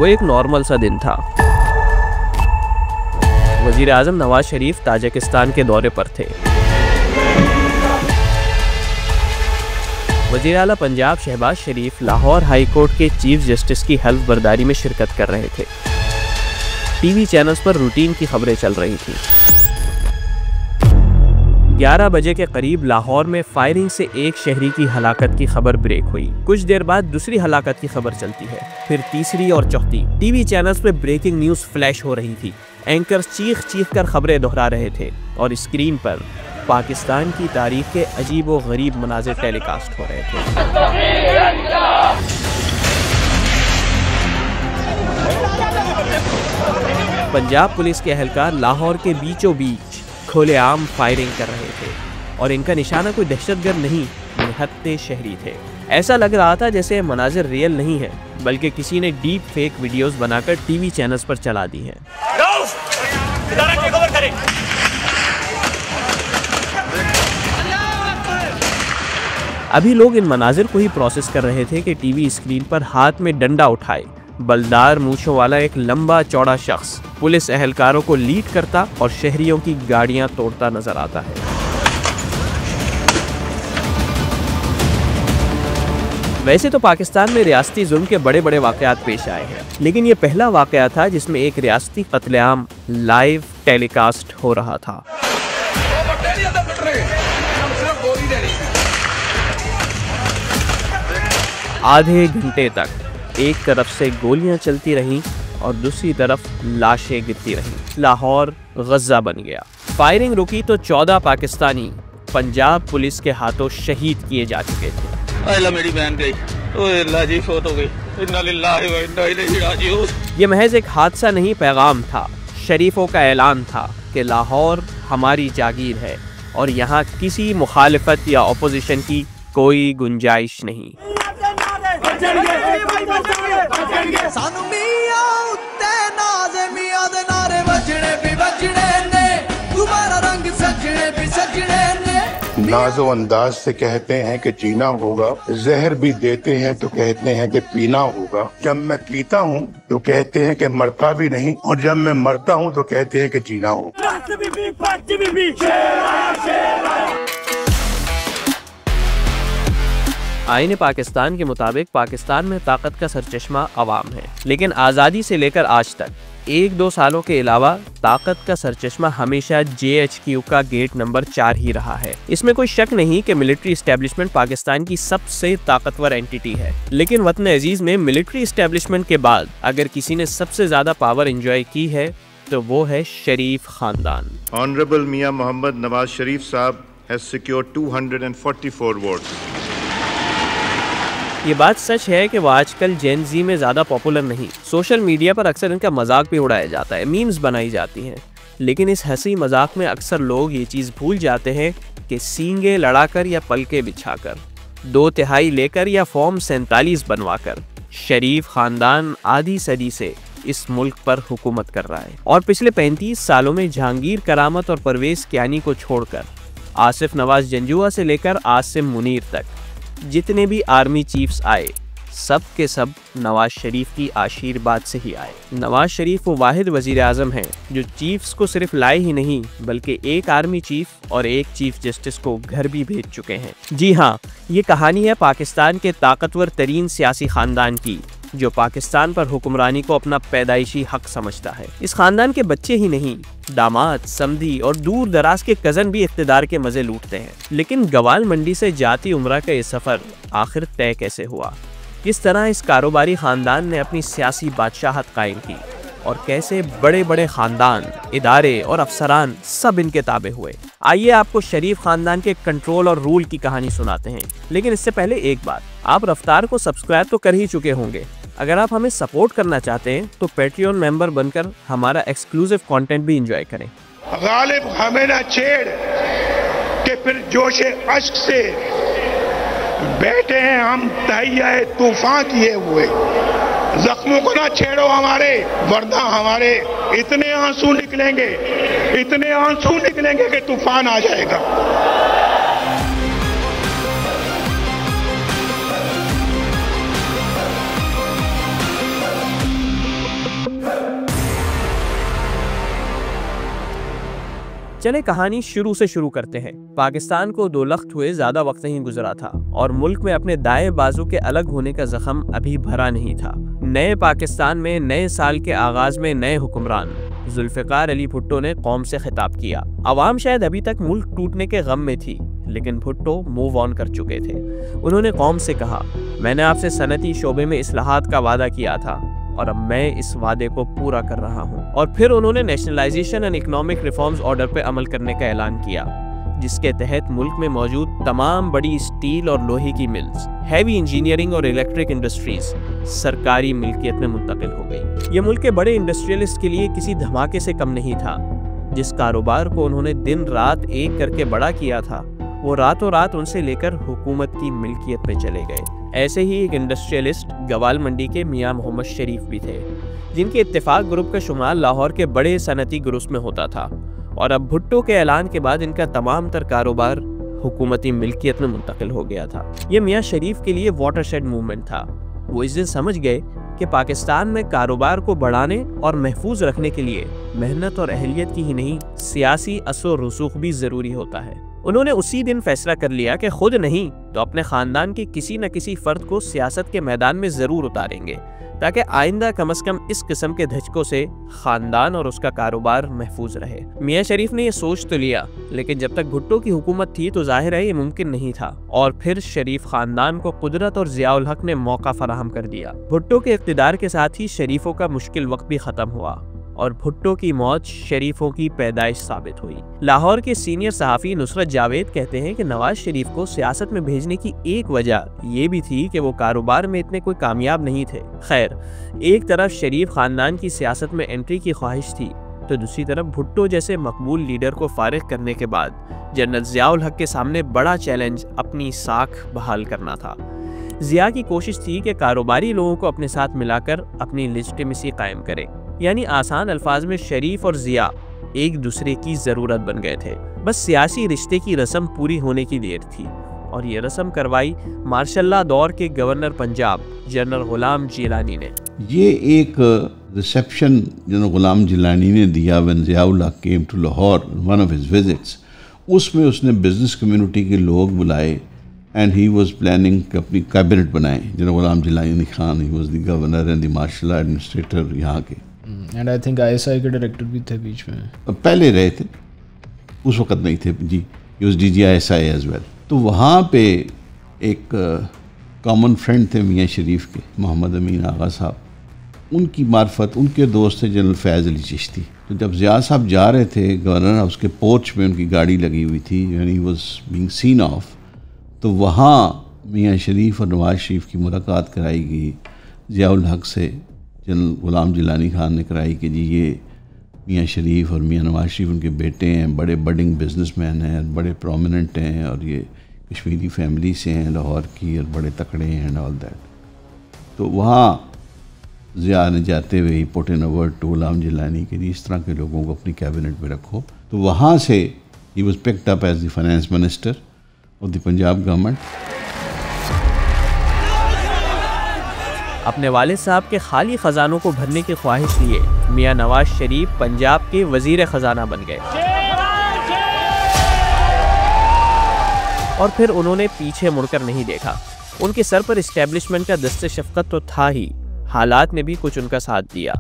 वो एक नॉर्मल सा दिन था। वजीर आज़म नवाज शरीफ ताजिकिस्तान के दौरे पर थे। वज़ीर आला पंजाब शहबाज शरीफ लाहौर हाई कोर्ट के चीफ जस्टिस की हल्फ बर्दारी में शिरकत कर रहे थे। टीवी चैनल्स पर रूटीन की खबरें चल रही थी। 11 बजे के करीब लाहौर में फायरिंग से एक शहरी की हलाकत की खबर ब्रेक हुई। कुछ देर बाद दूसरी हलाकत की खबर चलती है, फिर तीसरी और चौथी। टीवी चैनल्स पे ब्रेकिंग न्यूज़ फ्लैश हो रही थी। एंकर्स चीख चीख कर खबरें दोहरा रहे थे और स्क्रीन पर पाकिस्तान की तारीख के अजीब व गरीब मनाज़िर टेलीकास्ट हो रहे थे। पंजाब पुलिस के एहलकार लाहौर के बीचों बीच खुलेआम फायरिंग कर रहे थे और इनका निशाना कोई दहशतगर्द नहीं, निहत्ते शहरी थे। ऐसा लग रहा था जैसे मनाजिर रियल नहीं है, बल्कि किसी ने डीप फेक वीडियोस बनाकर टीवी चैनल्स पर चला दी हैं। अभी लोग इन मनाजिर को ही प्रोसेस कर रहे थे कि टीवी स्क्रीन पर हाथ में डंडा उठाए बलदार मूंछों वाला एक लंबा चौड़ा शख्स पुलिस एहलकारों को लीड करता और शहरियों की गाड़ियां तोड़ता नजर आता है। वैसे तो पाकिस्तान में रियासती जुल्म के बड़े बड़े वाकयात पेश आए हैं, लेकिन ये पहला वाकया था जिसमें एक रियासती कत्लेआम लाइव टेलीकास्ट हो रहा था। आधे घंटे तक एक तरफ से गोलियां चलती रहीं और दूसरी तरफ लाशें गिरती रहीं। लाहौर गज़ा बन गया। फायरिंग रुकी तो 14 पाकिस्तानी पंजाब पुलिस के हाथों शहीद किए जा चुके थे। अल्लाह मेरी बहन गई, अल्लाह जी फौत हो गई, इन्ना लिल्लाहि व इन्ना इलैहि राजिऊन। ये महज एक हादसा नहीं, पैगाम था। शरीफों का ऐलान था कि लाहौर हमारी जागीर है और यहाँ किसी मुखालिफत या अपोजिशन की कोई गुंजाइश नहीं। नाजो अंदाज से कहते हैं कि जीना होगा, जहर भी देते हैं तो कहते हैं कि पीना होगा। जब मैं पीता हूँ तो कहते हैं कि मरता भी नहीं, और जब मैं मरता हूँ तो कहते हैं कि जीना होगा। आईने पाकिस्तान के मुताबिक पाकिस्तान में ताकत का सरचश्मा अवाम है, लेकिन आज़ादी से लेकर आज तक 1-2 सालों के अलावा ताकत का सरचश्मा हमेशा JHQ का गेट नंबर 4 ही रहा है। इसमें कोई शक नहीं कि मिलिट्री इस्टेब्लिशमेंट पाकिस्तान की सबसे ताकतवर एंटिटी है, लेकिन वतन अजीज में मिलिट्री इस्टेब्लिशमेंट के बाद अगर किसी ने सबसे ज्यादा पावर एंजॉय की है तो वो है शरीफ खानदान। ऑनरेबल मियां मोहम्मद नवाज शरीफ साहब हैज सिक्योर्ड 244 वोट्स। ये बात सच है कि वो आजकल जेन जी में ज़्यादा पॉपुलर नहीं। सोशल मीडिया पर अक्सर इनका मजाक भी उड़ाया जाता है, मीम्स बनाई जाती हैं, लेकिन इस हंसी मजाक में अक्सर लोग ये चीज़ भूल जाते हैं कि सींगे लड़ाकर या पलके बिछाकर, 2/3 लेकर या फॉर्म 47 बनवाकर शरीफ खानदान आधी सदी से इस मुल्क पर हुकूमत कर रहा है। और पिछले 35 सालों में जहांगीर करामत और परवेज कियानी को छोड़कर आसिफ नवाज जंजुआ से लेकर आसिम मुनीर तक जितने भी आर्मी चीफ्स आए, सब के सब नवाज शरीफ की आशीर्वाद से ही आए। नवाज शरीफ वो वाहिद वजीर आज़म हैं जो चीफ्स को सिर्फ लाए ही नहीं, बल्कि एक आर्मी चीफ और एक चीफ जस्टिस को घर भी भेज चुके हैं। जी हाँ, ये कहानी है पाकिस्तान के ताकतवर तरीन सियासी खानदान की, जो पाकिस्तान पर हुक्मरानी को अपना पैदाइशी हक समझता है। इस खानदान के बच्चे ही नहीं, दामाद, समधी और दूर दराज के कज़न भी इक़्तिदार के मज़े लूटते हैं। लेकिन गवाल मंडी से जाती उम्रा का ये सफ़र आखिर तय कैसे हुआ? किस तरह इस कारोबारी ख़ानदान ने अपनी सियासी बादशाहत कायम की और कैसे बड़े बड़े ख़ानदान, इदारे और अफसरान सब इनके ताबे हुए? आइए आपको शरीफ ख़ानदान के कंट्रोल और रूल की कहानी सुनाते हैं। लेकिन इससे पहले एक बात, आप रफ्तार को सब्सक्राइब तो कर ही चुके होंगे। अगर आप हमें सपोर्ट करना चाहते हैं तो पेट्रियन मेंबर बनकर हमारा एक्सक्लूसिव कंटेंट भी एंजॉय करें। गालिब हमें ना छेड़ के फिर जोशे अश्क से बैठे हैं हम तहैया तूफान किए हुए। जख्मों को ना छेड़ो हमारे, वरना हमारे इतने आंसू निकलेंगे कि तूफान आ जाएगा। चले कहानी शुरू से शुरू करते हैं। पाकिस्तान को 2 लख्त हुए ज़्यादा वक्त नहीं गुजरा था और मुल्क में अपने दाएं बाजू के अलग होने का जख्म अभी भरा नहीं था। नए पाकिस्तान में नए साल के आगाज में नए हुक्मरान जुल्फ़िकार अली भुट्टो ने कौम से खिताब किया। अवाम शायद अभी तक मुल्क टूटने के गम में थी, लेकिन भुट्टो मूव ऑन कर चुके थे। उन्होंने कौम से कहा, मैंने आपसे सनती शोबे में इस्लाहात का वादा किया था और अब मैं इस वादे को पूरा कर रहा हूँ। और फिर उन्होंने nationalisation and economic reforms order पे अमल करने का ऐलान किया, जिसके तहत मुल्क में मौजूद तमाम बड़ी स्टील और लोहे की मिल्स, हैवी इंजीनियरिंग और इलेक्ट्रिक इंडस्ट्रीज सरकारी मिल्कियत में मुंतकिल हो गई। ये मुल्क के बड़े इंडस्ट्रियलिस्ट के लिए किसी धमाके से कम नहीं था। जिस कारोबार को उन्होंने दिन रात एक करके बड़ा किया था, वो रातों रात उनसे लेकर हुकूमत की मिल्कियत में चले गए। ऐसे ही एक इंडस्ट्रियलिस्ट गवाल मंडी के मियां मोहम्मद शरीफ भी थे, जिनके इत्तेफाक ग्रुप का शुमार लाहौर के बड़े सनती ग्रुप्स में होता था। और अब भुट्टो के ऐलान के बाद इनका तमाम तर कारोबार हुकूमती मिल्कियत में मुंतकिल हो गया था। ये मियां शरीफ के लिए वाटरशेड मूवमेंट था। वो इस दिन समझ गए कि पाकिस्तान में कारोबार को बढ़ाने और महफूज रखने के लिए मेहनत और अहलियत की ही नहीं, सियासी असर रसूख भी ज़रूरी होता है। उन्होंने उसी दिन फैसला कर लिया कि खुद नहीं तो अपने ख़ानदान के किसी न किसी फ़र्द को सियासत के मैदान में ज़रूर उतारेंगे, ताकि आइंदा कम से कम इस किस्म के धचकों से ख़ानदान और उसका कारोबार महफूज रहे। मियां शरीफ ने यह सोच तो लिया, लेकिन जब तक भुट्टो की हुकूमत थी तो जाहिर है ये मुमकिन नहीं था। और फिर शरीफ ख़ानदान को कुदरत और ज़ियाउल हक ने मौका फराहम कर दिया। भुट्टो के इक़्तिदार के साथ ही शरीफों का मुश्किल वक्त भी ख़त्म हुआ और भुट्टो की मौत शरीफों की पैदाइश साबित हुई। लाहौर के सीनियर सहाफ़ी नुसरत जावेद कहते हैं कि नवाज शरीफ को सियासत में भेजने की एक वजह ये भी थी कि वो कारोबार में इतने कोई कामयाब नहीं थे। खैर, एक तरफ शरीफ ख़ानदान की सियासत में एंट्री की ख्वाहिश थी, तो दूसरी तरफ भुट्टो जैसे मकबूल लीडर को फारिग करने के बाद जनरल ज़ियाउल हक के सामने बड़ा चैलेंज अपनी साख बहाल करना था। ज़िया की कोशिश थी कि कारोबारी लोगों को अपने साथ मिलाकर अपनी लेजिटिमेसी कायम करे। यानी आसान अल्फाज में शरीफ और ज़िया एक दूसरे की ज़रूरत बन गए थे। बस सियासी रिश्ते की रस्म पूरी होने की देर थी और ये रस्म करवाई मार्शल्ला दौर के गवर्नर पंजाब जनरल गुलाम जिलानी ने। ये एक रिसेप्शन जनरल गुलाम जिलानी ने दिया when Ziaul Haq came to Lahore one of his visits. उसमें उसने बिजनेस कम्युनिटी के लोग बुलाए एंड ही वाज प्लानिंग कि अपनी कैबिनेट बनाए। General Ghulam Jilani Khan, he was the governor and the martial administrator यहाँ के। एंड आई थिंक ISI के डायरेक्टर भी थे बीच में, पहले रहे थे, उस वक्त नहीं थे जी। He was DG ISI as well. तो वहाँ पे एक कॉमन फ्रेंड थे मियाँ शरीफ के, मोहम्मद अमीन आगा साहब। उनकी मार्फत, उनके दोस्त थे जनरल फैज़ अली चिश्ती। तो जब ज़िया साहब जा रहे थे गवर्नर हाउस के पोर्च में, उनकी गाड़ी लगी हुई थी, यानी he was being seen of, तो वहाँ मियाँ शरीफ और नवाज शरीफ की मुलाकात कराई गई ज़ियाउल हक से। जनरल गुलाम जिलानी खान ने कराई कि जी ये मियाँ शरीफ और मियाँ नवाज शरीफ उनके बेटे हैं, बड़े बडिंग बिजनेसमैन हैं, बड़े प्रोमिनेंट हैं और ये कश्मीरी फैमिली से हैं लाहौर की और बड़े तकड़े हैं एंड ऑल दैट। तो वहाँ ज़िया ने जाते हुए ही put in a word to Ghulam Jilani के लिए इस तरह के लोगों को अपनी कैबिनेट में रखो। तो वहाँ से he was picked up as the finance minister of the Punjab government. अपने वालिद साहब के खाली ख़जानों को भरने की ख्वाहिश लिए मियां नवाज शरीफ पंजाब के वज़ीर ख़जाना बन गए और फिर उन्होंने पीछे मुड़कर नहीं देखा। उनके सर पर इस्टेब्लिशमेंट का दस्ते शफ़क़त तो था ही, हालात ने भी कुछ उनका साथ दिया।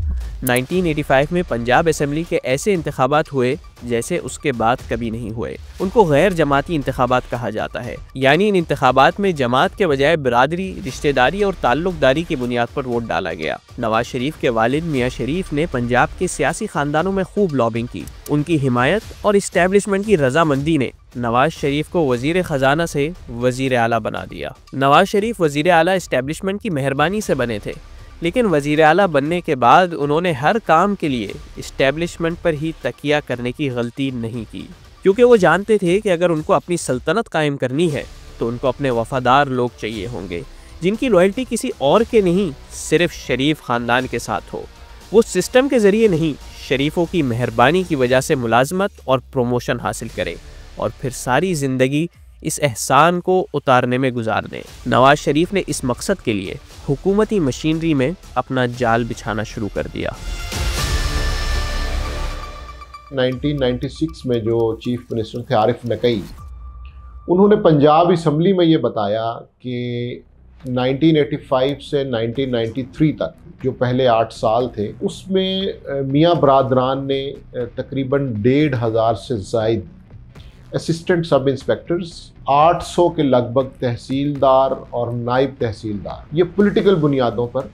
1985 में पंजाब असेंबली के ऐसे इंतखाबात हुए जैसे उसके बाद कभी नहीं हुए। उनको गैर जमाती इंतखाबात कहा जाता है, यानी इन इंतखाबात में जमात के बजाय बिरादरी, रिश्तेदारी और ताल्लुकदारी की बुनियाद पर वोट डाला गया। नवाज शरीफ के वालिद मियाँ शरीफ ने पंजाब के सियासी खानदानों में खूब लॉबिंग की। उनकी हिमायत और इस्टेब्लिशमेंट की रजामंदी ने नवाज शरीफ को वज़ीर ख़जाना से वज़ीर आला बना दिया। नवाज शरीफ वज़ीर आला इस्टेब्लिशमेंट की मेहरबानी से बने थे, लेकिन वज़ीर आला बनने के बाद उन्होंने हर काम के लिए इस्टेब्लिशमेंट पर ही तकिया करने की गलती नहीं की, क्योंकि वो जानते थे कि अगर उनको अपनी सल्तनत कायम करनी है तो उनको अपने वफ़ादार लोग चाहिए होंगे, जिनकी लॉयल्टी किसी और के नहीं, सिर्फ शरीफ ख़ानदान के साथ हो। वो सिस्टम के ज़रिए नहीं, शरीफों की मेहरबानी की वजह से मुलाजमत और प्रमोशन हासिल करे और फिर सारी ज़िंदगी इस एहसान को उतारने में गुजार दें। नवाज शरीफ ने इस मकसद के लिए हुकूमती मशीनरी में अपना जाल बिछाना शुरू कर दिया। 1996 में जो चीफ मिनिस्टर थे आरिफ नकई, उन्होंने पंजाब असम्बली में ये बताया कि 1985 से 1993 तक जो पहले 8 साल थे उसमें मियाँ बरादरान ने तकरीबन 1,500 से ज़ायद असिस्टेंट सब इंस्पेक्टर्स, 800 के लगभग तहसीलदार और नायब तहसीलदार ये पॉलिटिकल बुनियादों पर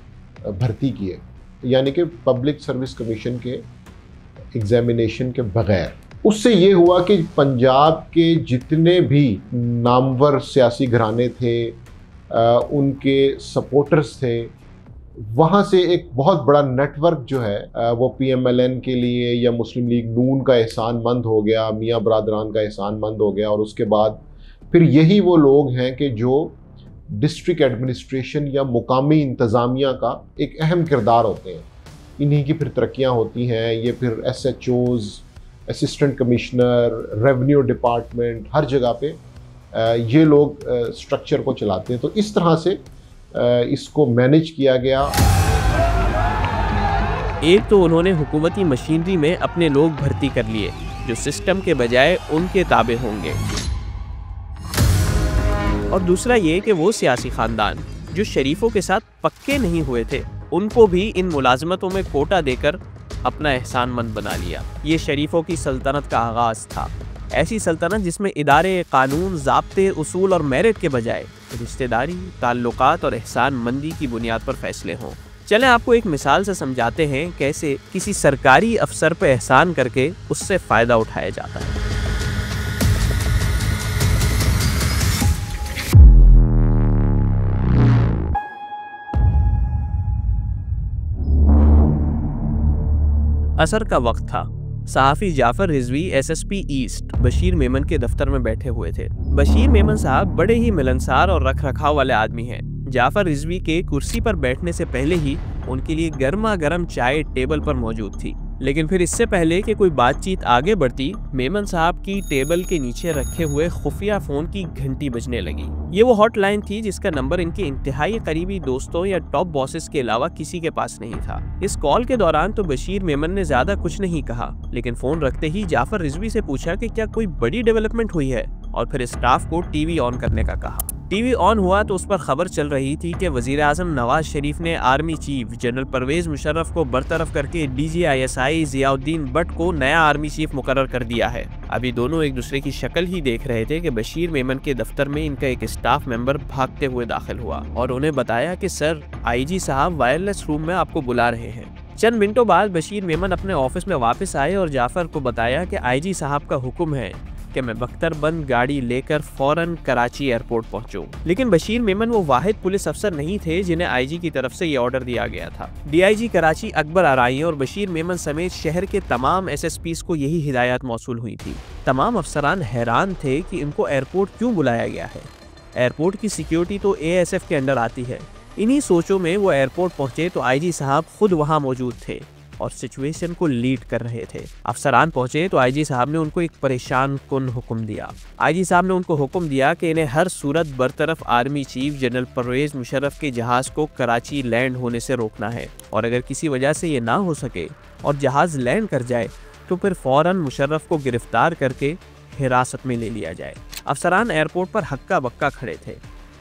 भर्ती किए, यानी कि पब्लिक सर्विस कमीशन के एग्जामिनेशन के बगैर। उससे ये हुआ कि पंजाब के जितने भी नामवर सियासी घराने थे, उनके सपोर्टर्स थे, वहाँ से एक बहुत बड़ा नेटवर्क जो है वो PMLN के लिए या मुस्लिम लीग नून का एहसानमंद हो गया, मियाँ बरादरान का एहसानमंद हो गया। और उसके बाद फिर यही वो लोग हैं कि जो डिस्ट्रिक्ट एडमिनिस्ट्रेशन या मुकामी इंतज़ामिया का एक अहम किरदार होते हैं। इन्हीं की फिर तरक्कियाँ होती हैं। ये फिर SHOs, assistant commissioner, revenue department, हर जगह पे ये लोग स्ट्रक्चर को चलाते हैं। तो इस तरह से इसको मैनेज किया गया। एक तो उन्होंने हुकूमती मशीनरी में अपने लोग भर्ती कर लिए जो सिस्टम के बजाय उनके ताबे होंगे, और दूसरा ये कि वो सियासी खानदान जो शरीफों के साथ पक्के नहीं हुए थे उनको भी इन मुलाजमतों में कोटा देकर अपना एहसानमंद बना लिया। ये शरीफों की सल्तनत का आगाज़ था, ऐसी सल्तनत जिसमें इदारे, कानून, ज़ाब्ते, उसूल और मेरिट के बजाय रिश्तेदारी, ताल्लुकात और एहसान मंदी की बुनियाद पर फैसले हों। चलें आपको एक मिसाल से समझाते हैं कैसे किसी सरकारी अफसर पर एहसान करके उससे फ़ायदा उठाया जाता है। असर का वक्त था। सहाफ़ी जाफ़र रिजवी SSP ईस्ट बशीर मेमन के दफ्तर में बैठे हुए थे। बशीर मेमन साहब बड़े ही मिलनसार और रख रखाव वाले आदमी हैं। जाफ़र रिजवी के कुर्सी पर बैठने से पहले ही उनके लिए गर्मा गर्म चाय टेबल पर मौजूद थी। लेकिन फिर इससे पहले कि कोई बातचीत आगे बढ़ती, मेमन साहब की टेबल के नीचे रखे हुए खुफिया फ़ोन की घंटी बजने लगी। ये वो हॉटलाइन थी जिसका नंबर इनके इंतहाई करीबी दोस्तों या टॉप बॉसेस के अलावा किसी के पास नहीं था। इस कॉल के दौरान तो बशीर मेमन ने ज़्यादा कुछ नहीं कहा, लेकिन फ़ोन रखते ही जाफ़र रिजवी से पूछा कि क्या कोई बड़ी डेवलपमेंट हुई है, और फिर स्टाफ को टीवी ऑन करने का कहा। टीवी ऑन हुआ तो उस पर खबर चल रही थी कि वज़ीर आज़म नवाज शरीफ ने army chief general Pervez Musharraf को बरतरफ करके DGI ज़ियाउद्दीन भट्ट को नया आर्मी चीफ मुकर्रर कर दिया है। अभी दोनों एक दूसरे की शक्ल ही देख रहे थे कि बशीर मेमन के दफ्तर में इनका एक स्टाफ मेंबर भागते हुए दाखिल हुआ और उन्हें बताया कि सर, IG साहब वायरलेस रूम में आपको बुला रहे हैं। चंद मिनटों बाद बशीर मेमन अपने ऑफिस में वापस आए और जाफ़र को बताया कि IG साहब का हुक्म है कि मैं बख्तरबंद गाड़ी लेकर फौरन कराची एयरपोर्ट पहुंचूं। लेकिन बशीर मेमन वो वाहिद पुलिस अफसर नहीं थे जिन्हें IG की तरफ से ये ऑर्डर दिया गया था। DIG कराची अकबर आराई और बशीर मेमन समेत शहर के तमाम SSPs को यही हिदायत मौसूल हुई थी। तमाम अफसरान हैरान थे कि इनको एयरपोर्ट क्यों बुलाया गया है। एयरपोर्ट की सिक्योरिटी तो ASF के अंडर आती है। इन्हीं सोचों में वो एयरपोर्ट पहुंचे तो IG साहब खुद वहाँ मौजूद थे और सिचुएशन को लीड कर रहे थे। अफसरान पहुंचे तो IG साहब ने उनको एक परेशान कुन हुक्म दिया। IG साहब ने उनको हुक्म दिया कि इन्हें हर सूरत बरतरफ army chief general Pervez Musharraf के जहाज़ को कराची लैंड होने से रोकना है, और अगर किसी वजह से ये ना हो सके और जहाज़ लैंड कर जाए तो फिर फ़ौरन मुशर्रफ को गिरफ्तार करके हिरासत में ले लिया जाए। अफसरान एयरपोर्ट पर हक्का बक्का खड़े थे,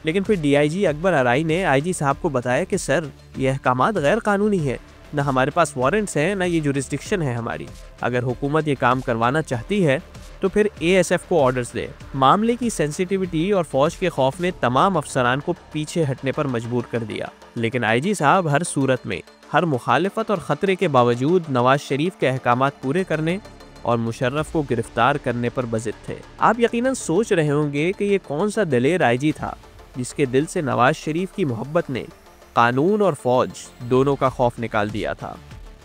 लेकिन फिर DIG अकबर आराई ने IG साहब को बताया कि सर, ये अहकामात गैर कानूनी है, ना हमारे पास वारंट्स हैं, ना ये जुरिस्डिक्शन है हमारी। अगर हुकूमत ये काम करवाना चाहती है तो फिर ASF को ऑर्डर्स दे। मामले की सेंसिटिविटी और फौज के खौफ ने तमाम अफसरान को पीछे हटने पर मजबूर कर दिया। लेकिन IG साहब हर सूरत में, हर मुखालिफत और ख़तरे के बावजूद नवाज शरीफ के अहकामात पूरे करने और मुशर्रफ को गिरफ्तार करने पर बज़िद थे। आप यकीनन सोच रहे होंगे कि ये कौन सा दलेर IG था जिसके दिल से नवाज शरीफ की मोहब्बत ने कानून और फौज दोनों का खौफ निकाल दिया था।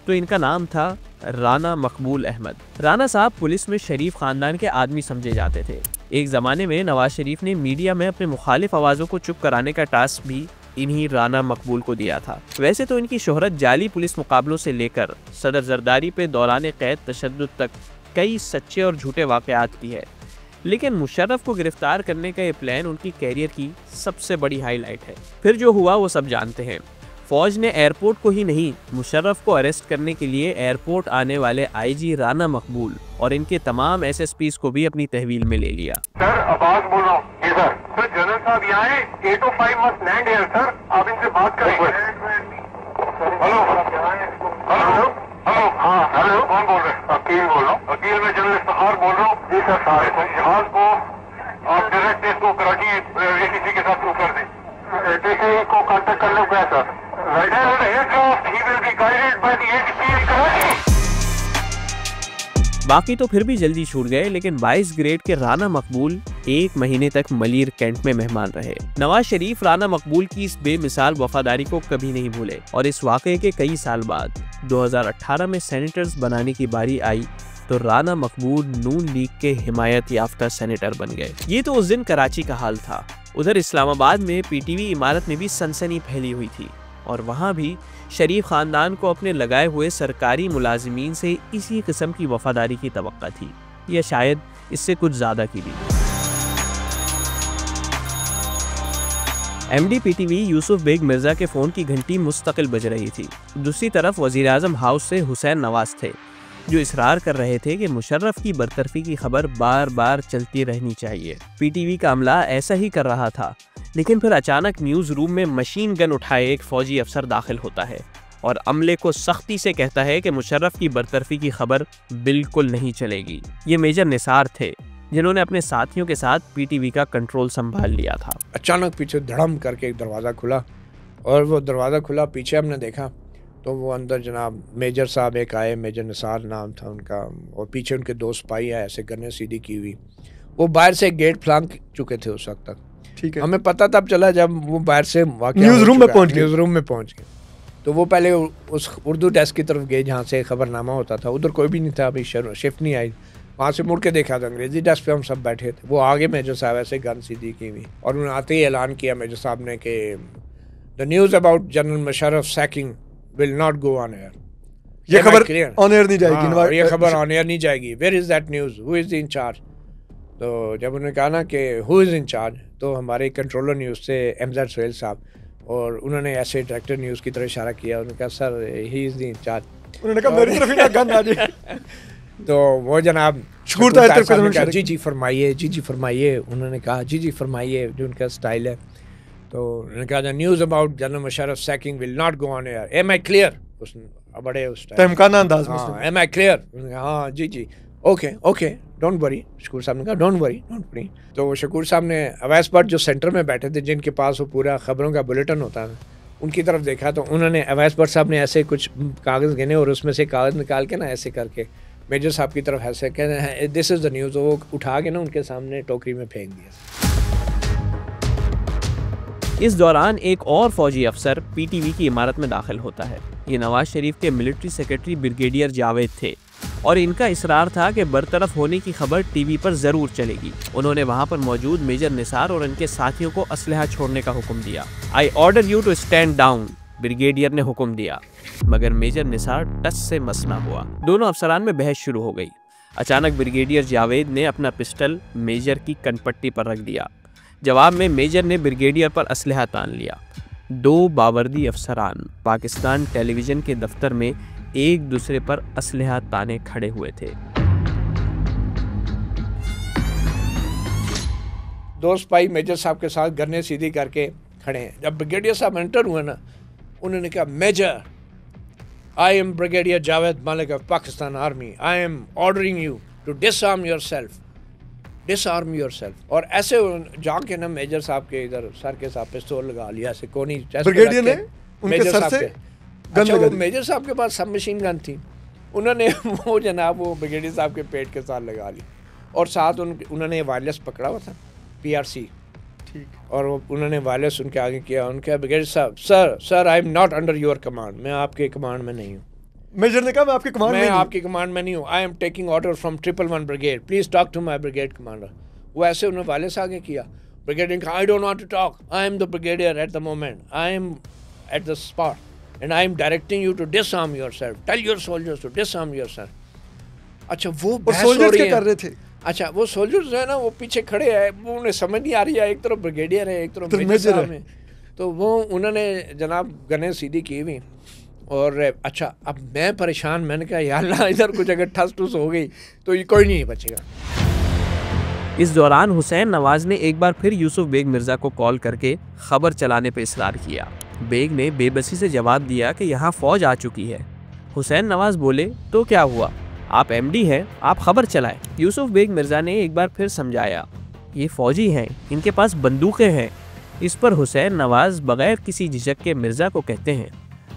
तो इनका नाम था राना मकबूल अहमद। राना साहब पुलिस में शरीफ ख़ानदान के आदमी समझे जाते थे। एक ज़माने में नवाज शरीफ ने मीडिया में अपने मुखालिफ आवाज़ों को चुप कराने का टास्क भी इन्हीं राना मकबूल को दिया था। वैसे तो इनकी शोहरत जाली पुलिस मुकाबलों से लेकर सदर जरदारी पे दौरान कैद तशद्दुद तक कई सच्चे और झूठे वाक़यात की है, लेकिन मुशर्रफ को गिरफ्तार करने का ये प्लान उनकी कैरियर की सबसे बड़ी हाईलाइट है। फिर जो हुआ वो सब जानते हैं। फौज ने एयरपोर्ट को ही नहीं, मुशर्रफ को अरेस्ट करने के लिए एयरपोर्ट आने वाले आईजी राना मकबूल और इनके तमाम एसएसपीज को भी अपनी तहवील में ले लिया। सर आवाज बोल रहा हूँ। सर जनरल साहब यहाँ है, 805 मस्ट लैंड हियर सर, आप इनसे बात करें। हेलो हेलो हेलो, हाँ हेलो, कौन बोल रहे हैं? अकील बोल रहा हूँ। अकील, मैं जनरल इफ्तिखार बोल रहा हूँ। जी सर साहब, जहाज को आप डायरेक्ट इसको कराची एटीसी के साथ शुरू कर दें। एटीसी को कांटेक्ट कर लो क्या sir? Aircraft he will be guided by the ATC in Karachi. बाकी तो फिर भी जल्दी छूट गए, लेकिन 22 ग्रेड के राना मकबूल 1 महीने तक मलीर कैंट में मेहमान रहे। नवाज शरीफ राना मकबूल की इस बेमिसाल वफादारी को कभी नहीं भूले और इस वाकये के कई साल बाद 2018 में सेनेटर्स बनाने की बारी आई तो राना मकबूल नून लीग के हिमायत याफ्ता सेनेटर बन गए। ये तो उस दिन कराची का हाल था। उधर इस्लामाबाद में पीटीवी इमारत में भी सनसनी फैली हुई थी और वहाँ भी शरीफ खानदान को अपने लगाए हुए सरकारी मुलाजिमीन से इसी किस्म की वफादारी की तवक्का थी, या शायद इससे कुछ ज़्यादा की भी। एमडी पीटीवी यूसुफ बेग मिर्ज़ा के फ़ोन की घंटी मुस्तकिल बज रही थी। दूसरी तरफ वज़ीर आज़म हाउस से हुसैन नवाज थे, जो इसरार कर रहे थे कि मुशर्रफ की बरतरफी की खबर बार बार चलती रहनी चाहिए। पीटीवी का अमला ऐसा ही कर रहा था, लेकिन फिर अचानक न्यूज़ रूम में मशीन गन उठाए एक फ़ौजी अफसर दाखिल होता है और अमले को सख्ती से कहता है कि मुशर्रफ की बरतरफी की खबर बिल्कुल नहीं चलेगी। ये मेजर निसार थे, जिन्होंने अपने साथियों के साथ पीटीवी का कंट्रोल संभाल लिया था। अचानक पीछे धड़म करके एक दरवाज़ा खुला और वो दरवाज़ा खुला, पीछे हमने देखा तो वो अंदर जनाब मेजर साहब एक आए, मेजर निसार नाम था उनका, और पीछे उनके 2 सिपाही है, ऐसे गन्ने सीधी की हुई। वो बाहर से गेट फ्लांक चुके थे उस वक्त तक। ठीक है, हमें पता तब चला जब वो बाहर से न्यूज़ रूम में पहुंच गए। तो वो पहले उस उर्दू डेस्क की तरफ गए जहाँ से खबरनामा होता था, उधर कोई भी नहीं था, अभी शिफ्ट नहीं आई। वहाँ से मुड़ के देखा तो अंग्रेजी डेस्क पे हम सब बैठे थे। वो आगे मेजर साहब ऐसे गन सीधी की हुई और उन्होंने आते ही ऐलान किया मेजर साहब ने कि the news about general Musharraf sacking will not go on air. ये खबर ऑन एयर नहीं जाएगी। ये खबर ऑन एयर नहीं जाएगी। Where is that news, who is in charge? तो जब उन्होंने कहा ना कि हु इज़ इन चार्ज, तो हमारे कंट्रोलर न्यूज़ से एमजेड सोहेल साहब, और उन्होंने ऐसे डायरेक्टर न्यूज़ की तरफ इशारा किया। उन्होंने कहा sir he is in charge. उन्होंने कहा मेरी तरफ ही ना गन आ जाए। तो वो जनाब जी जी फरमाइए, जी जी फरमाइए। उन्होंने कहा जी जी फरमाइए, जो उनका स्टाइल है। तो उन्होंने कहा the news about general Musharraf sacking will not go on air, am I clear? बड़े उस तहमकाना अंदाज में, एम आई क्लियर? उन्होंने कहा हाँ जी जी, okay okay, don't worry. Shakoor साहब ने कहा डोंट वरी। तो शकूर साहब ने अवैस भट्ट जो सेंटर में बैठे थे, जिनके पास वो पूरा खबरों का बुलेटिन होता है, उनकी तरफ देखा तो उन्होंने अवैस भट्ट साहब ने ऐसे कुछ कागज़ गिने और उसमें से कागज़ निकाल के ना ऐसे करके मेजर साहब की तरफ ऐसे कहते हैं दिस इज़ द न्यूज़, वो उठा के ना उनके सामने टोकरी में फेंक दिया। इस दौरान एक और फौजी अफसर पीटीवी की इमारत में दाखिल होता है। ये नवाज शरीफ के मिलिट्री सेक्रेटरी ब्रिगेडियर जावेद थे और इनका इसरार था कि बरतरफ होने की खबर टीवी पर ज़रूर चलेगी। उन्होंने वहां पर मौजूद मेजर निसार और उनके साथियों को असलहा छोड़ने का हुक्म दिया। I order you to stand down, brigadier ने हुक्म दिया, मगर मेजर निसार टस से मस ना हुआ। दोनों अफसरान में बहस शुरू हो गई। अचानक ब्रिगेडियर जावेद ने अपना पिस्टल मेजर की कनपट्टी पर रख दिया। जवाब में मेजर ने ब्रिगेडियर पर असलहा तान लिया। 2 बावर्दी अफसरान पाकिस्तान टेलीविज़न के दफ्तर में एक दूसरे पर असलहा ताने खड़े हुए थे। 2 सिपाही मेजर साहब के साथ गन्ने सीधी करके खड़े हैं। जब ब्रिगेडियर साहब एंटर हुए ना, उन्होंने कहा major, I am brigadier Javed Malik of Pakistan army, I am ordering you to disarm yourself, disarm yourself. और ऐसे जाके ना मेजर साहब के इधर सर के साथ पिस्तौल लगा लिया, ऐसे कोनी ब्रिगेडियर ने उनके सर से गन लगा दी। मेजर साहब के पास सब मशीन गन थी, उन्होंने वो जनाब वो ब्रिगेडियर साहब के पेट के साथ लगा ली और साथ उन्होंने वायरलेस पकड़ा हुआ था, PRC, ठीक, और वो उन्होंने वायरलेस उनके आगे किया। उनके ब्रिगेडियर साहब, sir I am not under your command, मैं आपके कमांड में नहीं हूँ। मेजर ने कहा मैं आपके कमांड में नहीं हूँ। I am taking order from 111 brigade, please talk to my brigade commander. वो ऐसे उन्होंने वायरलेस आगे किया। ब्रिगेडियर कहा I don't want to talk, I am the brigadier at the moment, I am at the spot and I am directing you to disarm yourself, tell your soldiers to disarm yourself. अच्छा, वो soldiers क्या कर रहे थे? अच्छा, वो soldiers जो है ना, वो पीछे खड़े हैं, वो उन्हें समझ नहीं आ रही है, एक तरफ ब्रिगेडियर है, एक तरफ मेजर साहब है। तो वो उन्होंने जनाब गने सीधी की हुई और अच्छा अब मैं परेशान, मैंने कहा यार अल्लाह इधर कुछ अगर ठस ठुस हो गई तो ये कोई नहीं बचेगा। इस दौरान हुसैन नवाज ने एक बार फिर यूसुफ बेग मिर्ज़ा को कॉल करके खबर चलाने पर इसरार किया। बेग ने बेबसी से जवाब दिया कि यहाँ फ़ौज आ चुकी है। हुसैन नवाज बोले तो क्या हुआ, आप एमडी हैं, आप खबर चलाएं। यूसुफ बेग मिर्ज़ा ने एक बार फिर समझाया, ये फ़ौजी हैं, इनके पास बंदूकें हैं। इस पर हुसैन नवाज बगैर किसी झिझक के मिर्ज़ा को कहते हैं,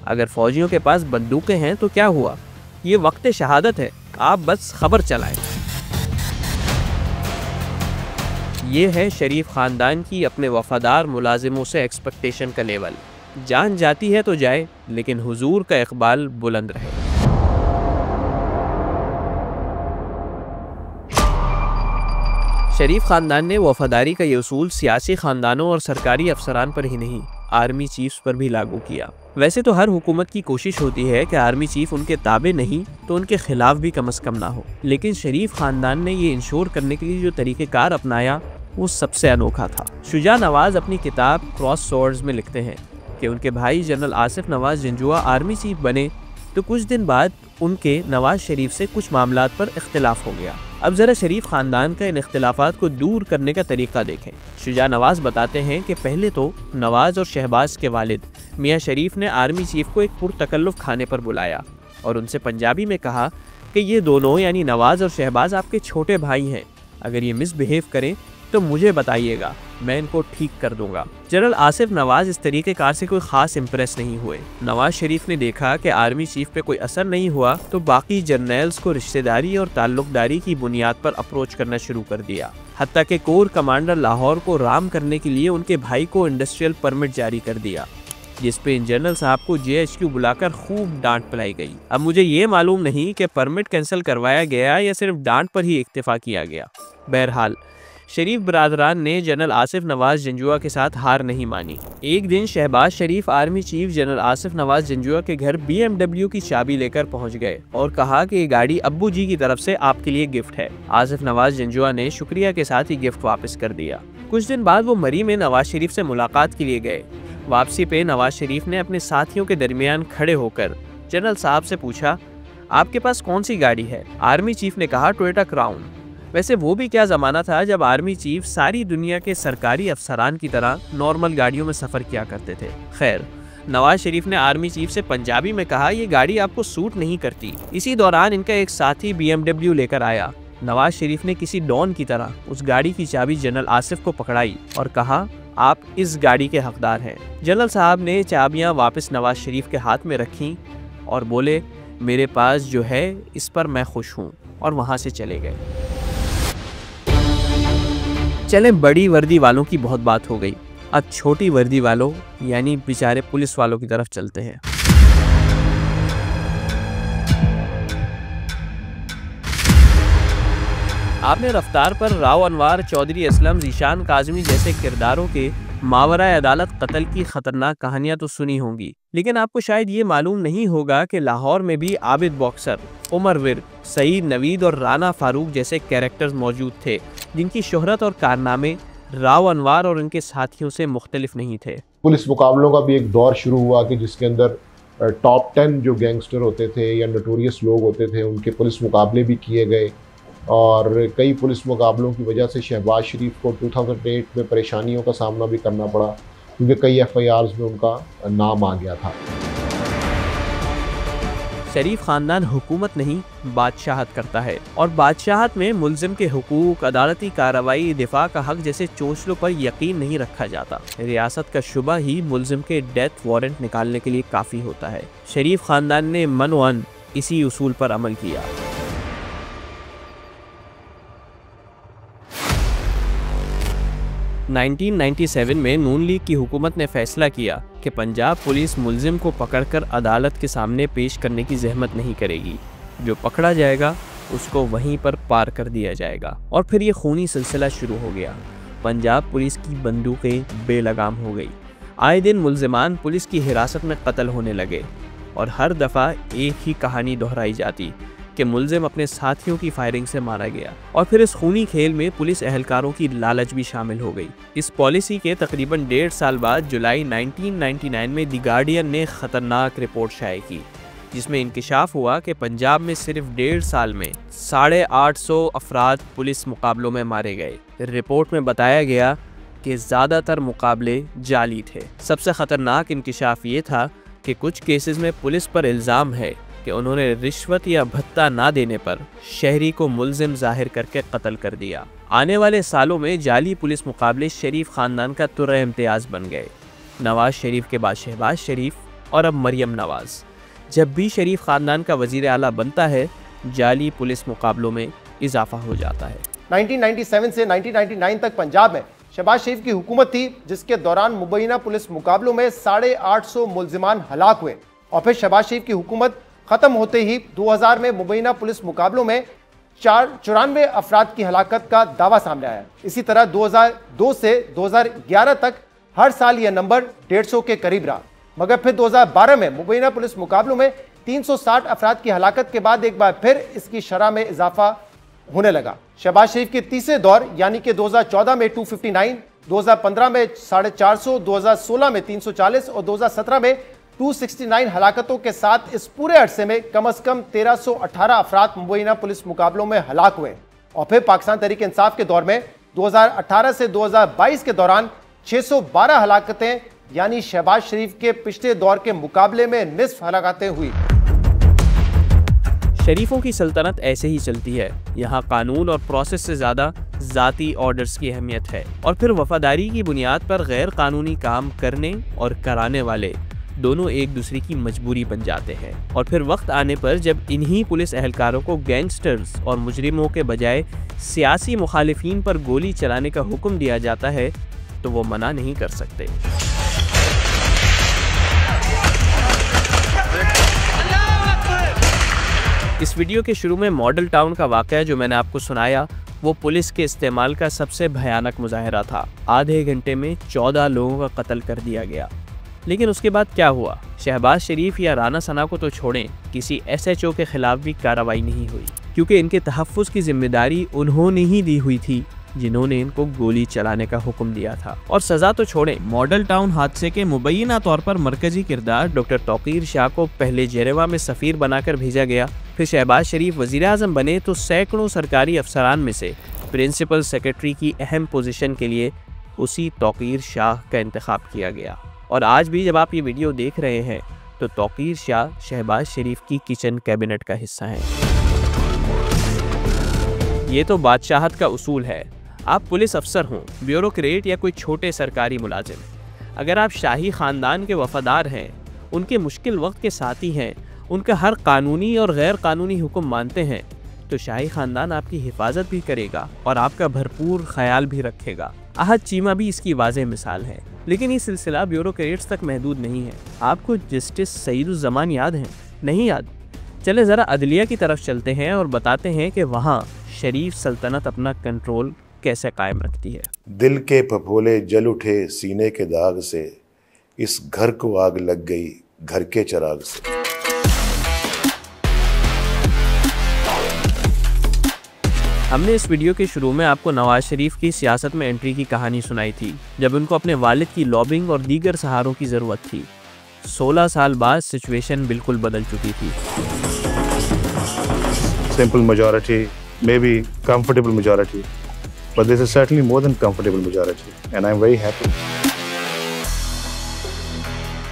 अगर फ़ौजियों के पास बंदूकें हैं तो क्या हुआ, ये वक्त शहादत है, आप बस खबर चलाएं। ये है शरीफ ख़ानदान की अपने वफ़ादार मुलाजिमों से एक्सपेक्टेशन का लेवल। जान जाती है तो जाए, लेकिन हुजूर का इकबाल बुलंद रहे। शरीफ ख़ानदान ने वफ़ादारी का ये उसूल सियासी ख़ानदानों और सरकारी अफसरान पर ही नहीं, आर्मी चीफ्स पर भी लागू किया। वैसे तो हर हुकूमत की कोशिश होती है कि आर्मी चीफ उनके ताबे नहीं तो उनके खिलाफ भी कम से कम ना हो, लेकिन शरीफ ख़ानदान ने ये इंश्योर करने के लिए जो तरीक़ेकार अपनाया वो सबसे अनोखा था। शुजा नवाज अपनी किताब क्रॉस स्वॉर्ड्स में लिखते हैं कि उनके भाई general Asif Nawaz Janjua army chief बने तो कुछ दिन बाद उनके नवाज शरीफ से कुछ मामलात पर इख्तिलाफ हो गया। अब ज़रा शरीफ ख़ानदान का इन इख्तिलाफात को दूर करने का तरीका देखें। शुजा नवाज बताते हैं कि पहले तो नवाज और शहबाज के वालिद मियाँ शरीफ ने आर्मी चीफ को एक पुरतकल्लुफ़ खाने पर बुलाया और उनसे पंजाबी में कहा कि ये दोनों यानी नवाज और शहबाज आपके छोटे भाई हैं, अगर ये मिसबिहेव करें तो मुझे बताइएगा, मैं इनको ठीक कर दूंगा। जनरल आसिफ नवाज इस तरीक़ेकार से कोई ख़ास इम्प्रेस नहीं हुए। नवाज शरीफ ने देखा कि आर्मी चीफ पे कोई असर नहीं हुआ तो बाकी जर्नल्स को रिश्तेदारी और ताल्लुकदारी की बुनियाद पर अप्रोच करना शुरू कर दिया। हत्ता कि कोर कमांडर लाहौर को राम करने के लिए उनके भाई को इंडस्ट्रियल परमिट जारी कर दिया, जिस पे इन जनरल साहब को JHQ बुलाकर खूब डांट पिलाई गई। अब मुझे ये मालूम नहीं कि परमिट कैंसिल करवाया गया या सिर्फ डांट पर ही इक्तफा किया गया। बहरहाल शरीफ बरादरान ने जनरल आसिफ नवाज जंजुआ के साथ हार नहीं मानी। एक दिन Shahbaz Sharif army chief general Asif Nawaz Janjua के घर BMW की चाबी लेकर पहुंच गए और कहा कि ये गाड़ी अब्बू जी की तरफ से आपके लिए गिफ्ट है। आसिफ नवाज जंजुआ ने शुक्रिया के साथ ही गिफ्ट वापस कर दिया। कुछ दिन बाद वो मरी में नवाज शरीफ से मुलाकात के लिए गए। वापसी पे नवाज शरीफ ने अपने साथियों के दरमियान खड़े होकर जनरल साहब से पूछा, आपके पास कौन सी गाड़ी है? आर्मी चीफ ने कहा, टोयोटा क्राउन। वैसे वो भी क्या ज़माना था जब आर्मी चीफ सारी दुनिया के सरकारी अफसरान की तरह नॉर्मल गाड़ियों में सफ़र किया करते थे। खैर, नवाज शरीफ ने आर्मी चीफ से पंजाबी में कहा, ये गाड़ी आपको सूट नहीं करती। इसी दौरान इनका एक साथी BMW लेकर आया। नवाज शरीफ ने किसी डॉन की तरह उस गाड़ी की चाबी जनरल आसिफ को पकड़ाई और कहा, आप इस गाड़ी के हकदार हैं। जनरल साहब ने चाबियां वापस नवाज शरीफ के हाथ में रखी और बोले, मेरे पास जो है इस पर मैं खुश हूँ, और वहाँ से चले गए। चलें, बड़ी वर्दी वालों की बहुत बात हो गई, अब छोटी वर्दी वालों यानी बेचारे पुलिस वालों की तरफ चलते हैं। आपने रफ्तार पर राव अनवार, चौधरी असलम, ज़ीशान काज़मी जैसे किरदारों के मावरा अदालत कत्ल की खतरनाक कहानियां तो सुनी होंगी, लेकिन आपको शायद ये मालूम नहीं होगा कि लाहौर में भी आबिद बॉक्सर, उमर विर्क, सईद नवीद और राना फारूक जैसे कैरेक्टर्स मौजूद थे, जिनकी शोहरत और कारनामे राव अनवार और उनके साथियों से मुख्तलिफ नहीं थे। पुलिस मुकाबलों का भी एक दौर शुरू हुआ कि जिसके अंदर टॉप 10 जो गैंगस्टर होते थे या नोटोरियस लोग होते थे, उनके पुलिस मुकाबले भी किए गए, और कई पुलिस मुकाबलों की वजह से शहबाज शरीफ को 2008 में परेशानियों का सामना भी करना पड़ा, क्योंकि कई FIRs में उनका नाम आ गया था। शरीफ ख़ानदान हुकूमत नहीं, बादशाहत करता है, और बादशाहत में मुल्ज़िम के हुकूक, अदालती कार्रवाई, दिफा का हक जैसे चोचलों पर यकीन नहीं रखा जाता। रियासत का शुबा ही मुल्ज़िम के डेथ वारंट निकालने के लिए काफ़ी होता है। शरीफ ख़ानदान ने मनवन इसी उसूल पर अमल किया। – 1997 में नून लीग की हुकूमत ने फैसला किया कि पंजाब पुलिस मुल्जिम को पकड़कर अदालत के सामने पेश करने की जहमत नहीं करेगी, जो पकड़ा जाएगा उसको वहीं पर पार कर दिया जाएगा। और फिर ये खूनी सिलसिला शुरू हो गया। पंजाब पुलिस की बंदूकें बेलगाम हो गई। आए दिन मुल्जिमान पुलिस की हिरासत में कत्ल होने लगे और हर दफ़ा एक ही कहानी दोहराई जाती कि मुलजिम अपने साथियों की फायरिंग से मारा गया। और फिर इस खूनी खेल में पुलिस एहलकारों की लालच भी शामिल हो गई। इस पॉलिसी के तकरीबन 1.5 साल बाद जुलाई 1999 में द गार्डियन ने खतरनाक रिपोर्ट शाये की, जिसमें इंकिशाफ हुआ कि पंजाब में सिर्फ 1.5 साल में 850 अफराद पुलिस मुकाबलों में मारे गए। रिपोर्ट में बताया गया कि ज़्यादातर मुकाबले जाली थे। सबसे ख़तरनाक इंकिशाफ ये था कि कुछ केसेस में पुलिस पर इल्ज़ाम है कि उन्होंने रिश्वत या भत्ता ना देने पर शहरी को मुलजिम जाहिर करके कत्ल कर दिया। आने वाले सालों में जाली पुलिस मुकाबले शरीफ ख़ानदान का तुर्रे इम्तियाज़ बन गए। नवाज शरीफ के बाद शहबाज शरीफ और अब मरियम नवाज। जब भी शरीफ ख़ानदान का वज़ीर आला बनता है, जाली पुलिस मुकाबलों में इजाफा हो जाता है। 1997 से 1999 तक पंजाब में शहबाज शरीफ की हुकूमत थी, जिसके दौरान मुबैना पुलिस मुकाबलों में 850 मुलजिमान हलाक हुए। और फिर शहबाज शरीफ की हुकूमत ख़त्म होते ही 2000 में मुबैना पुलिस मुकाबलों में 94 अफराद की हलाकत का दावा सामने आया। इसी तरह 2002 से 2011 तक हर साल यह नंबर 150 के करीब रहा, मगर फिर 2012 में मुबैना पुलिस मुकाबलों में 360 अफराद की हलाकत के बाद एक बार फिर इसकी शरह में इजाफा होने लगा। शहबाज शरीफ के तीसरे दौर यानी कि 2014 में 259, 2015 में 450, 2016 में 340 और 2017 में 269 हलाकतों के साथ इस पूरे अरसे में कम से कम 1318 अफराद मुबैना पुलिस मुकाबलों में हलाक हुए। और फिर पाकिस्तान तहरीक इंसाफ के दौर में 2018 से 2022 के दौरान 612 हलाकतें, यानी शहबाज शरीफ के पिछले दौर के मुकाबले में निस्फ हलाकतें हुई। शरीफों की सल्तनत ऐसे ही चलती है। यहाँ कानून और प्रोसेस से ज़्यादा ज़ाती ऑर्डर्स की अहमियत है। और फिर वफादारी की बुनियाद पर गैर कानूनी काम करने और कराने वाले दोनों एक दूसरे की मजबूरी बन जाते हैं। और फिर वक्त आने पर जब इन्हीं पुलिस एहलकारों को गैंगस्टर्स और मुजरिमों के बजाय सियासी मुखालिफिन पर गोली चलाने का हुक्म दिया जाता है, तो वो मना नहीं कर सकते। इस वीडियो के शुरू में मॉडल टाउन का वाक़या जो मैंने आपको सुनाया, वो पुलिस के इस्तेमाल का सबसे भयानक मुजाहिरा था। आधे घंटे में 14 लोगों का कत्ल कर दिया गया। लेकिन उसके बाद क्या हुआ? शहबाज शरीफ या राना सना को तो छोड़ें, किसी SHO के खिलाफ भी कार्रवाई नहीं हुई, क्योंकि इनके तहफ़्फ़ुज़ की जिम्मेदारी उन्होंने ही दी हुई थी जिन्होंने इनको गोली चलाने का हुक्म दिया था। और सज़ा तो छोड़ें, मॉडल टाउन हादसे के मुबैना तौर पर मरकजी किरदार डॉक्टर तौकीर शाह को पहले जेनेवा में सफ़ीर बनाकर भेजा गया। फिर शहबाज शरीफ वज़ीर आज़म बने तो सैकड़ों सरकारी अफसरान में से प्रिंसिपल सेक्रेटरी की अहम पोजीशन के लिए उसी तौकीर शाह का इंतखाब किया गया। और आज भी जब आप ये वीडियो देख रहे हैं तो तौकीर शाह शहबाज शरीफ की किचन कैबिनेट का हिस्सा हैं। ये तो बादशाहत का उसूल है। आप पुलिस अफसर हों, ब्यूरोक्रेट या कोई छोटे सरकारी मुलाजिम, अगर आप शाही ख़ानदान के वफ़ादार हैं, उनके मुश्किल वक्त के साथी हैं, उनका हर कानूनी और गैर कानूनी हुक्म मानते हैं, तो शाही ख़ानदान आपकी हिफाजत भी करेगा और आपका भरपूर ख्याल भी रखेगा। अहद चीमा भी इसकी वाज़ेह मिसाल है। लेकिन ये सिलसिला ब्यूरोक्रेट्स तक महदूद नहीं है। आपको जस्टिस सईदुज़्ज़मान याद हैं? नहीं याद? चले ज़रा अदलिया की तरफ चलते हैं और बताते हैं कि वहाँ शरीफ सल्तनत अपना कंट्रोल कैसे कायम रखती है। दिल के फफोले जल उठे सीने के दाग से, इस घर को आग लग गई घर के चिराग से। हमने इस वीडियो के शुरू में आपको नवाज शरीफ की सियासत में एंट्री की कहानी सुनाई थी, जब उनको अपने वालिद की लॉबिंग और दीगर सहारों की ज़रूरत थी। 16 साल बाद सिचुएशन बिल्कुल बदल चुकी थी। Simple majority, may be comfortable majority, but this is certainly more than comfortable majority and I'm very happy.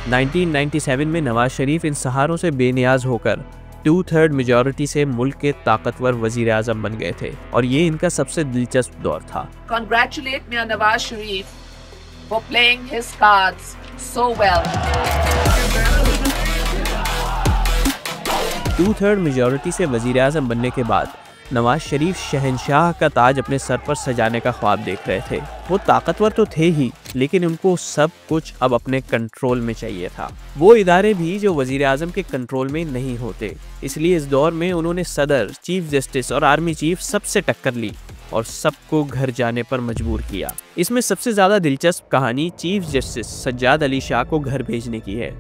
1997 में नवाज शरीफ इन सहारों से बेनियाज होकर 2/3 मेजॉरिटी से मुल्क के ताकतवर वजीर आज़म बन गए थे और ये इनका सबसे दिलचस्प दौर था। Congratulate Mir Nawaz Sharif for playing his cards so well. 2/3 majority से वजीर आज़म बनने के बाद नवाज शरीफ शहनशाह का ताज अपने सर पर सजाने का ख्वाब देख रहे थे। वो ताकतवर तो थे ही, लेकिन उनको सब कुछ अब अपने कंट्रोल में चाहिए था। वो इदारे भी जो वजीर आज़म के कंट्रोल में नहीं होते। इसलिए इस दौर में उन्होंने सदर, चीफ जस्टिस और आर्मी चीफ सबसे टक्कर ली और सबको घर जाने पर मजबूर किया। इसमें सबसे ज़्यादा दिलचस्प कहानी चीफ जस्टिस सज्जाद अली शाह को घर भेजने की है,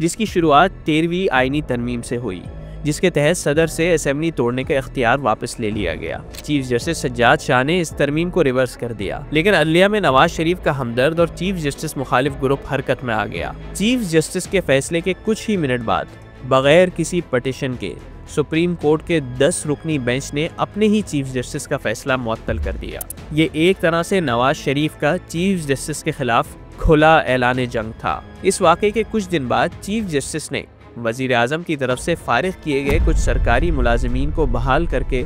जिसकी शुरुआत 13वीं आईनी तरमीम से हुई, जिसके तहत सदर से असेंबली तोड़ने का इख्तियार वापस ले लिया गया। चीफ जस्टिस सज्जाद शाह ने इस तरमीम को रिवर्स कर दिया, लेकिन अदलिया में नवाज शरीफ का हमदर्द और चीफ जस्टिस मुखालिफ ग्रुप हरकत में आ गया। चीफ जस्टिस के फैसले के कुछ ही मिनट बाद बगैर किसी पटिशन के सुप्रीम कोर्ट के 10 रुकनी बेंच ने अपने ही चीफ जस्टिस का फैसला मुअत्तल कर दिया। ये एक तरह से नवाज शरीफ का चीफ जस्टिस के खिलाफ खुला ऐलान जंग था। इस वाक़े के कुछ दिन बाद चीफ जस्टिस ने वज़ीर आज़म की तरफ से फारिग किए गए कुछ सरकारी मुलाजिमीन को बहाल करके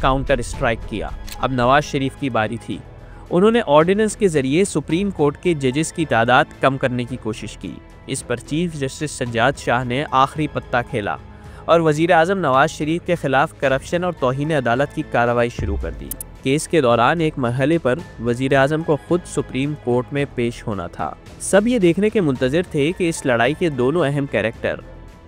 काउंटर स्ट्राइक किया। अब नवाज शरीफ की बारी थी। उन्होंने ऑर्डिनेंस के जरिए सुप्रीम कोर्ट के जजेस की तादाद कम करने की कोशिश की। इस पर चीफ जस्टिस सज्जाद शाह ने आखिरी पत्ता खेला और वज़ीर आज़म नवाज शरीफ के खिलाफ करप्शन और तौहीन अदालत की कार्रवाई शुरू कर दी। केस के दौरान एक मरहले पर वज़ीर आज़म को खुद सुप्रीम कोर्ट में पेश होना था। सब ये देखने के मुंतज़िर थे कि इस लड़ाई के दोनों अहम कैरेक्टर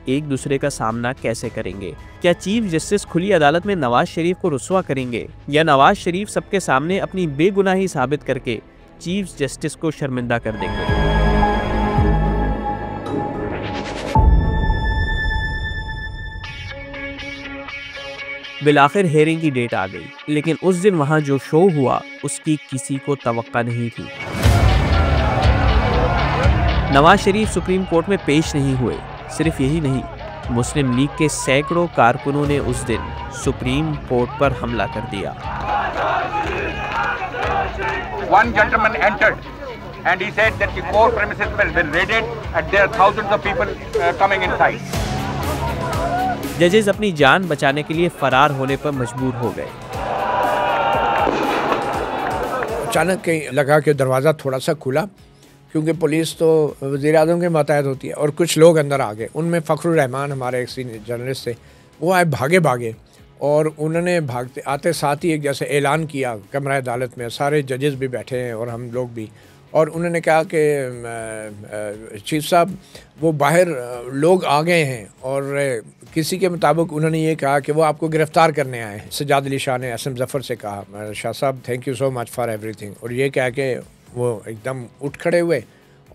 एक दूसरे का सामना कैसे करेंगे। क्या चीफ जस्टिस खुली अदालत में नवाज शरीफ को रुस्वा करेंगे या नवाज शरीफ सबके सामने अपनी बेगुनाही साबित करके चीफ जस्टिस को शर्मिंदा कर देंगे। बिलाखिर हेयरिंग की डेट आ गई, लेकिन उस दिन वहां जो शो हुआ उसकी किसी को तवक्का नहीं थी। नवाज शरीफ सुप्रीम कोर्ट में पेश नहीं हुए। सिर्फ यही नहीं, मुस्लिम लीग के सैकड़ों कारकुनों ने उस दिन सुप्रीम कोर्ट पर हमला कर दिया। One gentleman entered and he said that the court premises have been raided and there are thousands of people coming inside. जजेस अपनी जान बचाने के लिए फरार होने पर मजबूर हो गए। अचानक कहीं लगा कि दरवाज़ा थोड़ा सा खुला, क्योंकि पुलिस तो वज़ीर आज़म के मातहत होती है, और कुछ लोग अंदर आ गए। उनमें फ़खरुर रहमान हमारे एक सीनियर जर्नलिस्ट थे, वो आए भागे और उन्होंने भागते आते साथ ही एक जैसे ऐलान किया कमरा अदालत में, सारे जजेस भी बैठे हैं और हम लोग भी, और उन्होंने कहा कि चीफ साहब वो बाहर लोग आ गए हैं, और किसी के मुताबिक उन्होंने ये कहा कि वो आपको गिरफ़्तार करने आए हैं। सज्जाद अली शाह ने असम ज़फ़र से कहा, शाह साहब thank you so much for everything, और ये कह के वो एकदम उठ खड़े हुए,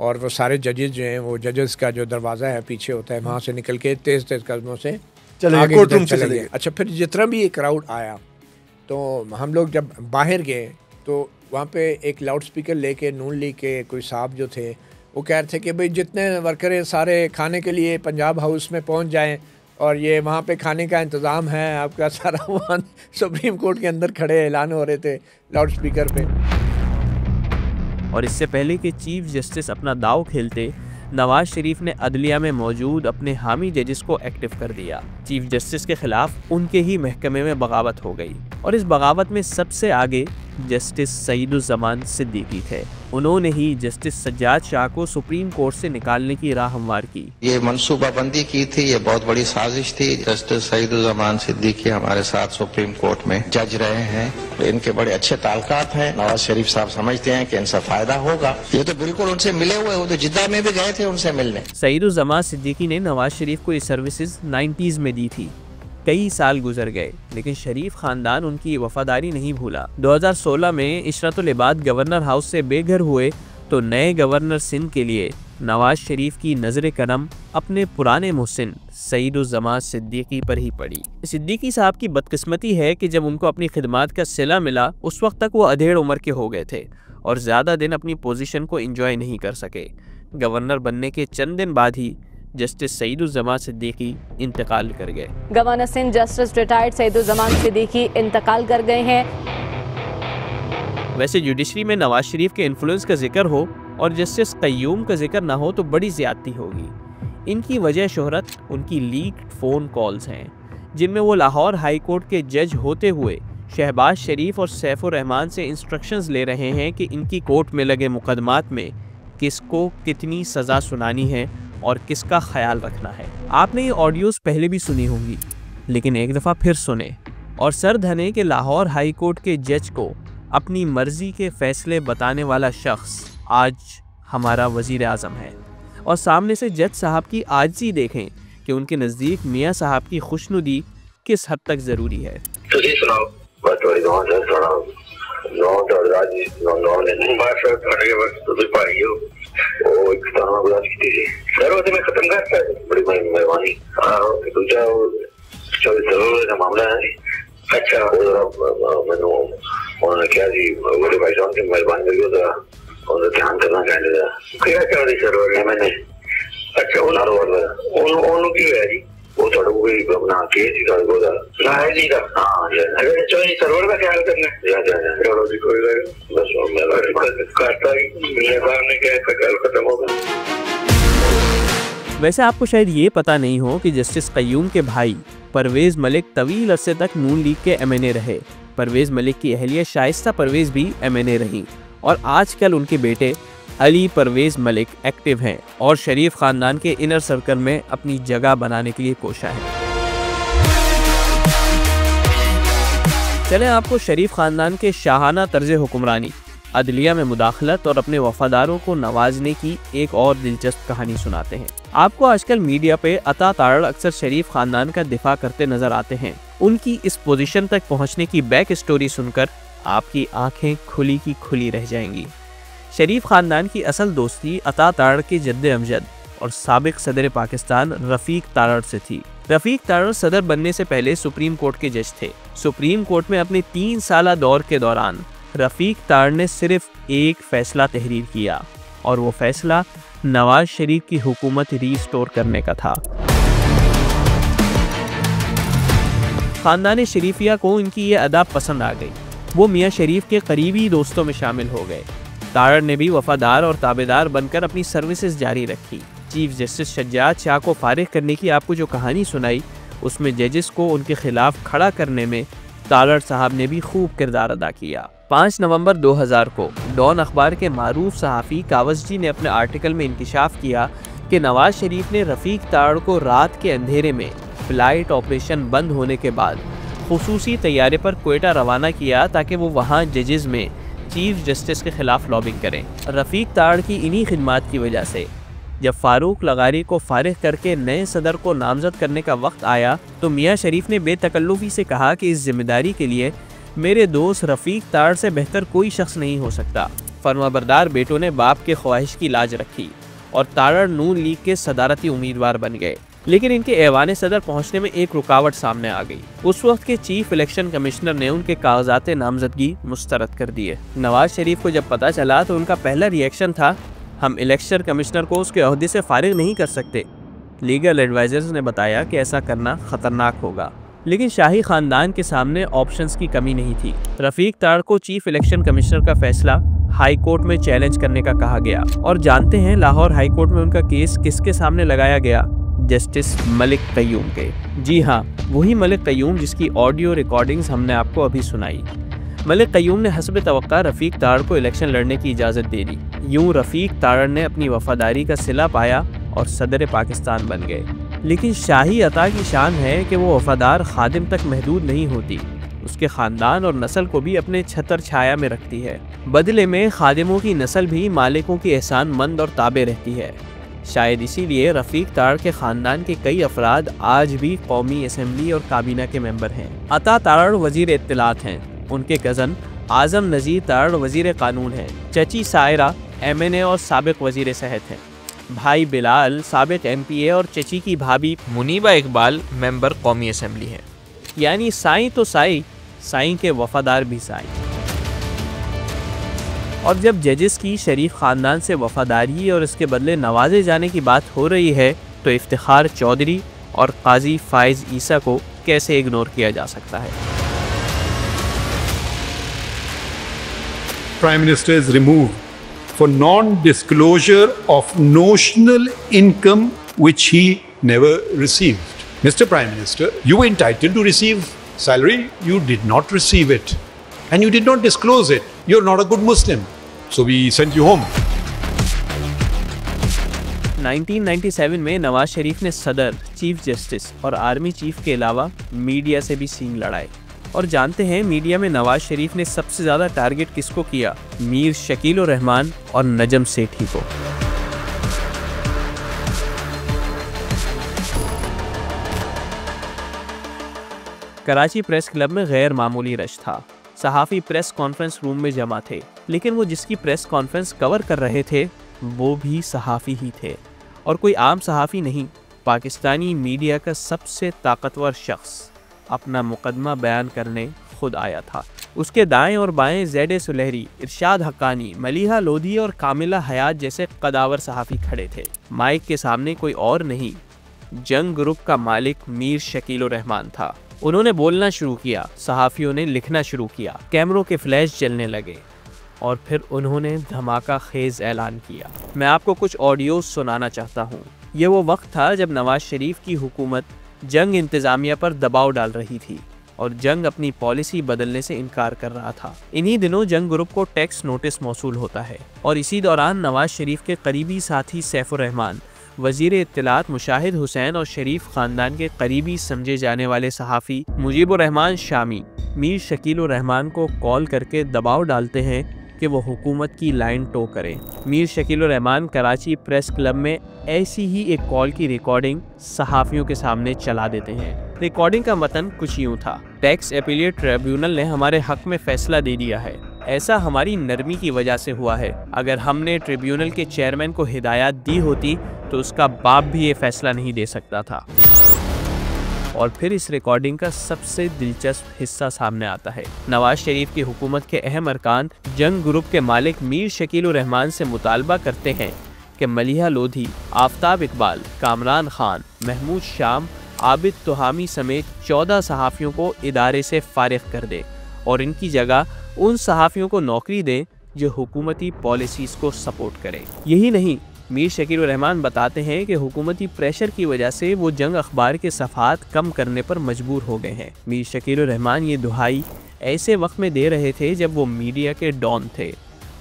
और वो सारे जजेस जो हैं, वो जजेस का जो दरवाज़ा है पीछे होता है, वहाँ से निकल के तेज़ कदमों से कोर्ट चले गए। अच्छा, फिर जितना भी एक क्राउड आया तो हम लोग जब बाहर गए तो वहाँ पे एक लाउड स्पीकर लेके नून लीग के कोई साहब जो थे वो कह रहे थे कि भाई जितने वर्कर हैं सारे खाने के लिए पंजाब हाउस में पहुँच जाएं, और ये वहाँ पे खाने का इंतज़ाम है आपका सारा। वहाँ सुप्रीम कोर्ट के अंदर खड़े ऐलान हो रहे थे लाउड स्पीकर पे। और इससे पहले कि चीफ जस्टिस अपना दाव खेलते, नवाज शरीफ ने अदलिया में मौजूद अपने हामी जजेस को एक्टिव कर दिया। चीफ जस्टिस के खिलाफ उनके ही महकमे में बगावत हो गई, और इस बगावत में सबसे आगे जस्टिस सईदुज़्ज़मान सिद्दीकी थे। उन्होंने ही जस्टिस सज्जाद शाह को सुप्रीम कोर्ट से निकालने की राह हमवार की। ये मनसूबाबंदी की थी, ये बहुत बड़ी साजिश थी। जस्टिस सईदुज़्ज़मान सिद्दीकी हमारे साथ सुप्रीम कोर्ट में जज रहे हैं, इनके बड़े अच्छे ताल्लुकात हैं। नवाज शरीफ साहब समझते हैं कि इनसे फायदा होगा। ये तो बिल्कुल उनसे मिले हुए, वो तो जिद्दा में भी गए थे उनसे मिलने। सईदुज़्ज़मान सिद्दीकी ने नवाज शरीफ को ये सर्विसेज 90s में दी थी। कई साल गुजर गए, लेकिन शरीफ खानदान उनकी वफादारी नहीं भूला। 2016 में इशरतुल इबाद गवर्नर हाउस से बेघर हुए तो नए गवर्नर सिंध के लिए नवाज शरीफ की नजर करम अपने पुराने मुहसिन सईदुज़्ज़मान सिद्दीकी पर ही पड़ी। सिद्दीकी साहब की बदकिस्मती है कि जब उनको अपनी खिदमात का सिला मिला, उस वक्त तक वो अधेड़ उम्र के हो गए थे और ज़्यादा दिन अपनी पोजीशन को एंजॉय नहीं कर सके। गवर्नर बनने के चंद दिन बाद ही जस्टिस सईदुज़्ज़मान सिद्दीकी इंतकाल कर गए। Governor Sindh justice retired Saeeduzzaman Siddiqui इंतकाल कर गए हैं। वैसे जुडिशरी में नवाज शरीफ के इन्फ्लुएंस का जिक्र हो और जस्टिस क़य्यूम का जिक्र ना हो तो बड़ी ज़्यादती होगी। इनकी वजह शोहरत उनकी लीक्ड फ़ोन कॉल्स हैं, जिनमें वो लाहौर हाई कोर्ट के जज होते हुए शहबाज शरीफ और सैफुर रहमान से इंस्ट्रक्शंस ले रहे हैं कि इनकी कोर्ट में लगे मुकदमात में किसको कितनी सज़ा सुनानी है और किसका ख्याल रखना है। आपने ये ऑडियोज़ पहले भी सुनी होंगी, लेकिन एक दफ़ा फिर सुने और सर धने कि लाहौर हाई कोर्ट के जज को अपनी मर्ज़ी के फ़ैसले बताने वाला शख्स आज हमारा वज़ीर आज़म है। और सामने से जज साहब की आजिज़ी देखें कि उनके नज़दीक मियाँ साहब की खुशनुदी किस हद तक ज़रूरी है। जरूर का मामला है। अच्छा मैनू उन्होंने क्या जी बड़े भाई साहब की मेहरबानी करियो जरा और ध्यान करना चाहिए क्या क्या सर है मैंने। अच्छा उन्होंने की है जी वो थोड़ा कोई अपना केस ही कर बोला ना है जी हाँ अगर चाहिए सर्वर का ख्याल करना चलो जी कोई बस मैं करता ही ने क्या कल खत्म होगा। वैसे आपको शायद ये पता नहीं हो कि जस्टिस कय्यूम के भाई परवेज मलिक तवील अरसे तक नून लीग के MNA रहे। परवेज मलिक की अहलिया शाइस्ता परवेज भी MNA रहीं और आजकल उनके बेटे अली परवेज मलिक एक्टिव हैं और शरीफ खानदान के इनर सर्कल में अपनी जगह बनाने के लिए कोशा है। चलें आपको शरीफ खानदान के शाहाना तर्ज हुक्मरानी, अदलिया में मुदाखलत और अपने वफादारों को नवाजने की एक और दिलचस्प कहानी सुनाते हैं। आपको आजकल मीडिया पे अता तारड़ अक्सर शरीफ खानदान का दिफा करते नजर आते हैं। उनकी इस पोजीशन तक पहुंचने की बैक स्टोरी सुनकर आपकी आंखें खुली की खुली रह जाएंगी। शरीफ खानदान की असल दोस्ती अता तारड़ के जद्दे अमजद और साबिक सदर पाकिस्तान रफीक तारड़ से थी। रफीक तारड़ सदर बनने से पहले सुप्रीम कोर्ट के जज थे। सुप्रीम कोर्ट में अपने 3 साला दौर के दौरान रफीक तारड़ ने सिर्फ एक फैसला तहरीर किया और वो फैसला नवाज शरीफ की हुकूमत रीस्टोर करने का था। खानदान शरीफिया को इनकी ये अदा पसंद आ गई। वो मियाँ शरीफ के करीबी दोस्तों में शामिल हो गए। तारड़ ने भी वफादार और ताबेदार बनकर अपनी सर्विसेज जारी रखी। चीफ जस्टिस सज्जाद शाह को फारिग करने की आपको जो कहानी सुनाई, उसमें जजेस को उनके खिलाफ खड़ा करने में तारड़ साहब ने भी खूब किरदार अदा किया। 5 नवंबर 2000 को डॉन अखबार के मारूफ सहाफ़ी कावसजी ने अपने आर्टिकल में इंकिशाफ किया कि नवाज शरीफ ने रफीक तारड़ को रात के अंधेरे में फ्लाइट ऑपरेशन बंद होने के बाद खुसूसी तैयारे पर क्वेटा रवाना किया ताकि वो वहाँ जजेस में चीफ जस्टिस के खिलाफ लॉबिंग करें। रफीक तारड़ की इन्हीं खिदमात की वजह से जब फारूक लगारी को फारिग करके नए सदर को नामजद करने का वक्त आया तो मियाँ शरीफ ने बेतकल्लुफ़ी से कहा कि इस जिम्मेदारी के लिए मेरे दोस्त रफीक तारड़ से बेहतर कोई शख्स नहीं हो सकता। फरमाबरदार बेटों ने बाप के ख्वाहिश की लाज रखी और तारड़ नून लीग के सदारती उम्मीदवार बन गए। लेकिन इनके ऐवान सदर पहुंचने में एक रुकावट सामने आ गई। उस वक्त के चीफ इलेक्शन कमिश्नर ने उनके कागजात नामजदगी मुस्तरद कर दिए। नवाज शरीफ को जब पता चला तो उनका पहला रिएक्शन था, हम इलेक्शन कमिश्नर को उसके ओहदे से फारिग नहीं कर सकते। लीगल एडवाइजर्स ने बताया कि ऐसा करना खतरनाक होगा, लेकिन शाही खानदान के सामने ऑप्शंस की कमी नहीं थी। रफीक तारड़ को चीफ इलेक्शन कमिश्नर का फैसला हाई कोर्ट में चैलेंज करने का कहा गया और जानते हैं लाहौर हाई कोर्ट में उनका केस किसके सामने लगाया गया? जस्टिस मलिक कय्यूम के। जी हाँ, वही मलिक कय्यूम जिसकी ऑडियो रिकॉर्डिंग्स हमने आपको अभी सुनाई। मलिक कय्यूम ने हस्ब तवक्का रफीक तारड़ को इलेक्शन लड़ने की इजाज़त दे दी। यूं रफीक तारड़ ने अपनी वफादारी का सिला पाया और सदर पाकिस्तान बन गए। लेकिन शाही अता की शान है कि वो वफादार खादिम तक महदूद नहीं होती, उसके ख़ानदान और नस्ल को भी अपने छतर छाया में रखती है। बदले में खादिमों की नस्ल भी मालिकों की एहसान मंद और ताबे रहती है। शायद इसीलिए रफीक तारड़ के ख़ानदान के कई अफराद आज भी कौमी असम्बली और काबीना के मेंबर हैं। अता तारड़ वज़ीर इत्तलात हैं, उनके कज़न आज़म नज़ीर तारड़ वज़ीर कानून हैं। चची सायरा MNA और साबिक वज़ीर सेहत हैं। भाई बिलाल साबिक MPA और चची की भाभी मुनीबा इकबाल मेंबर कौमी असम्बली हैं। यानी साईं तो साईं के वफादार भी साईं। और जब जजेस की शरीफ ख़ानदान से वफादारी और इसके बदले नवाजे जाने की बात हो रही है तो इफ्तिखार चौधरी और काजी फाइज ईसा को कैसे इग्नोर किया जा सकता है? Prime Minister is removed for non-disclosure of notional income which he never received. Mr. Prime Minister, you were entitled to receive salary. You did not receive it. And you did not disclose it. You're not a good Muslim. So we sent you home. 1997 में नवाज शरीफ ने सदर, chief justice और army chief के अलावा media से भी सींग लड़ाए। और जानते हैं मीडिया में नवाज शरीफ ने सबसे ज़्यादा टारगेट किसको किया? मीर शकील रहमान और नजम सेठी को। कराची प्रेस क्लब में गैर मामूली रश था। सहाफ़ी प्रेस कॉन्फ्रेंस रूम में जमा थे, लेकिन वो जिसकी प्रेस कॉन्फ्रेंस कवर कर रहे थे वो भी सहाफ़ी ही थे और कोई आम सहाफ़ी नहीं, पाकिस्तानी मीडिया का सबसे ताकतवर शख्स अपना मुकदमा बयान करने खुद आया था। उसके दाएं और बाएं ज़ैड सुलहरी, इरशाद हक्कानी, मलिहा लोधी और कामिला हयात जैसे कदावर सहाफ़ी खड़े थे। माइक के सामने कोई और नहीं, जंग ग्रुप का मालिक मीर शकील रहमान था। उन्होंने बोलना शुरू किया, सहाफ़ियों ने लिखना शुरू किया, कैमरों के फ्लैश जलने लगे और फिर उन्होंने धमाका खेज ऐलान किया। मैं आपको कुछ ऑडियो सुनाना चाहता हूँ। ये वो वक्त था जब नवाज शरीफ की हुकूमत जंग इंतज़ामिया पर दबाव डाल रही थी और जंग अपनी पॉलिसी बदलने से इनकार कर रहा था। इन्हीं दिनों जंग ग्रुप को टैक्स नोटिस मौसूल होता है और इसी दौरान नवाज शरीफ के करीबी साथी सैफुर रहमान, वजीर इत्तलात मुशाहिद हुसैन और शरीफ ख़ानदान के करीबी समझे जाने वाले सहाफ़ी मुजीबुर रहमान शामी मीर शकील रहमान को कॉल करके दबाव डालते हैं कि वो हुकूमत की लाइन टो करें। मीर शकील रहमान कराची प्रेस क्लब में ऐसी ही एक कॉल की रिकॉर्डिंग सहाफ़ियों के सामने चला देते हैं। रिकॉर्डिंग का मतन कुछ यूँ था, टैक्स अपीलेट ट्रिब्यूनल ने हमारे हक में फैसला दे दिया है। ऐसा हमारी नरमी की वजह से हुआ है। अगर हमने ट्रिब्यूनल के चेयरमैन को हिदायत दी होती तो उसका बाप भी ये फैसला नहीं दे सकता था। और फिर इस रिकॉर्डिंग का सबसे दिलचस्प हिस्सा सामने आता है। नवाज शरीफ की हुकूमत के अहम अरकान जंग ग्रुप के मालिक मीर शकील रहमान से मुतालबा करते हैं कि मलिहा लोधी, आफ्ताब इकबाल, कामरान खान, महमूद शाम, आबिद तुहामी समेत 14 सहाफ़ियों को इदारे से फारिग कर दे और इनकी जगह उन सहाफ़ियों को नौकरी दे जो हुकूमती पॉलिसीज़ को सपोर्ट करें। यही नहीं, मीर शकील रहमान बताते हैं कि हुकूमती प्रेशर की वजह से वो जंग अखबार के सफ़ात कम करने पर मजबूर हो गए हैं। मीर शकील रहमान ये दुहाई ऐसे वक्त में दे रहे थे जब वो मीडिया के डॉन थे।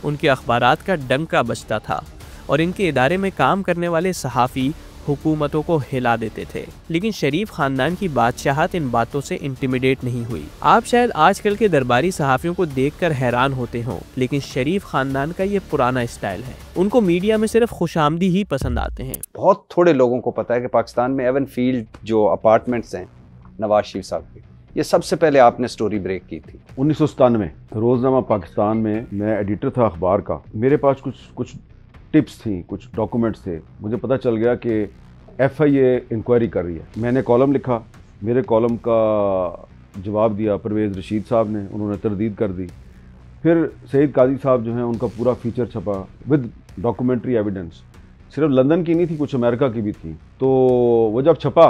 उनके अखबारात का डंका बजता था और इनके इदारे में काम करने वाले सहाफ़ी हुकूमतों को हिला देते थे। लेकिन शरीफ खानदान की बादशाहत इन बातों से इंटिमिडेट नहीं हुई। आप शायद आजकल के दरबारी सहाफ़ियों को देखकर हैरान होते हों, लेकिन शरीफ खानदान का ये पुराना स्टाइल है। उनको मीडिया में सिर्फ खुशामदी ही पसंद आते हैं। बहुत थोड़े लोगों को पता है कि पाकिस्तान में एवन फील्ड जो अपार्टमेंट्स हैं नवाज शरीफ साहब के, ये सबसे पहले आपने स्टोरी ब्रेक की थी। 1997 रोज़नामा पाकिस्तान में मैं एडिटर था अखबार का। मेरे पास कुछ टिप्स थी, कुछ डॉक्यूमेंट्स थे। मुझे पता चल गया कि FIA इंक्वायरी कर रही है। मैंने कॉलम लिखा, मेरे कॉलम का जवाब दिया परवेज़ रशीद साहब ने, उन्होंने तरदीद कर दी। फिर सईद काजी साहब जो हैं उनका पूरा फीचर छपा विद डॉक्यूमेंट्री एविडेंस। सिर्फ लंदन की नहीं थी, कुछ अमेरिका की भी थी। तो वो जब छपा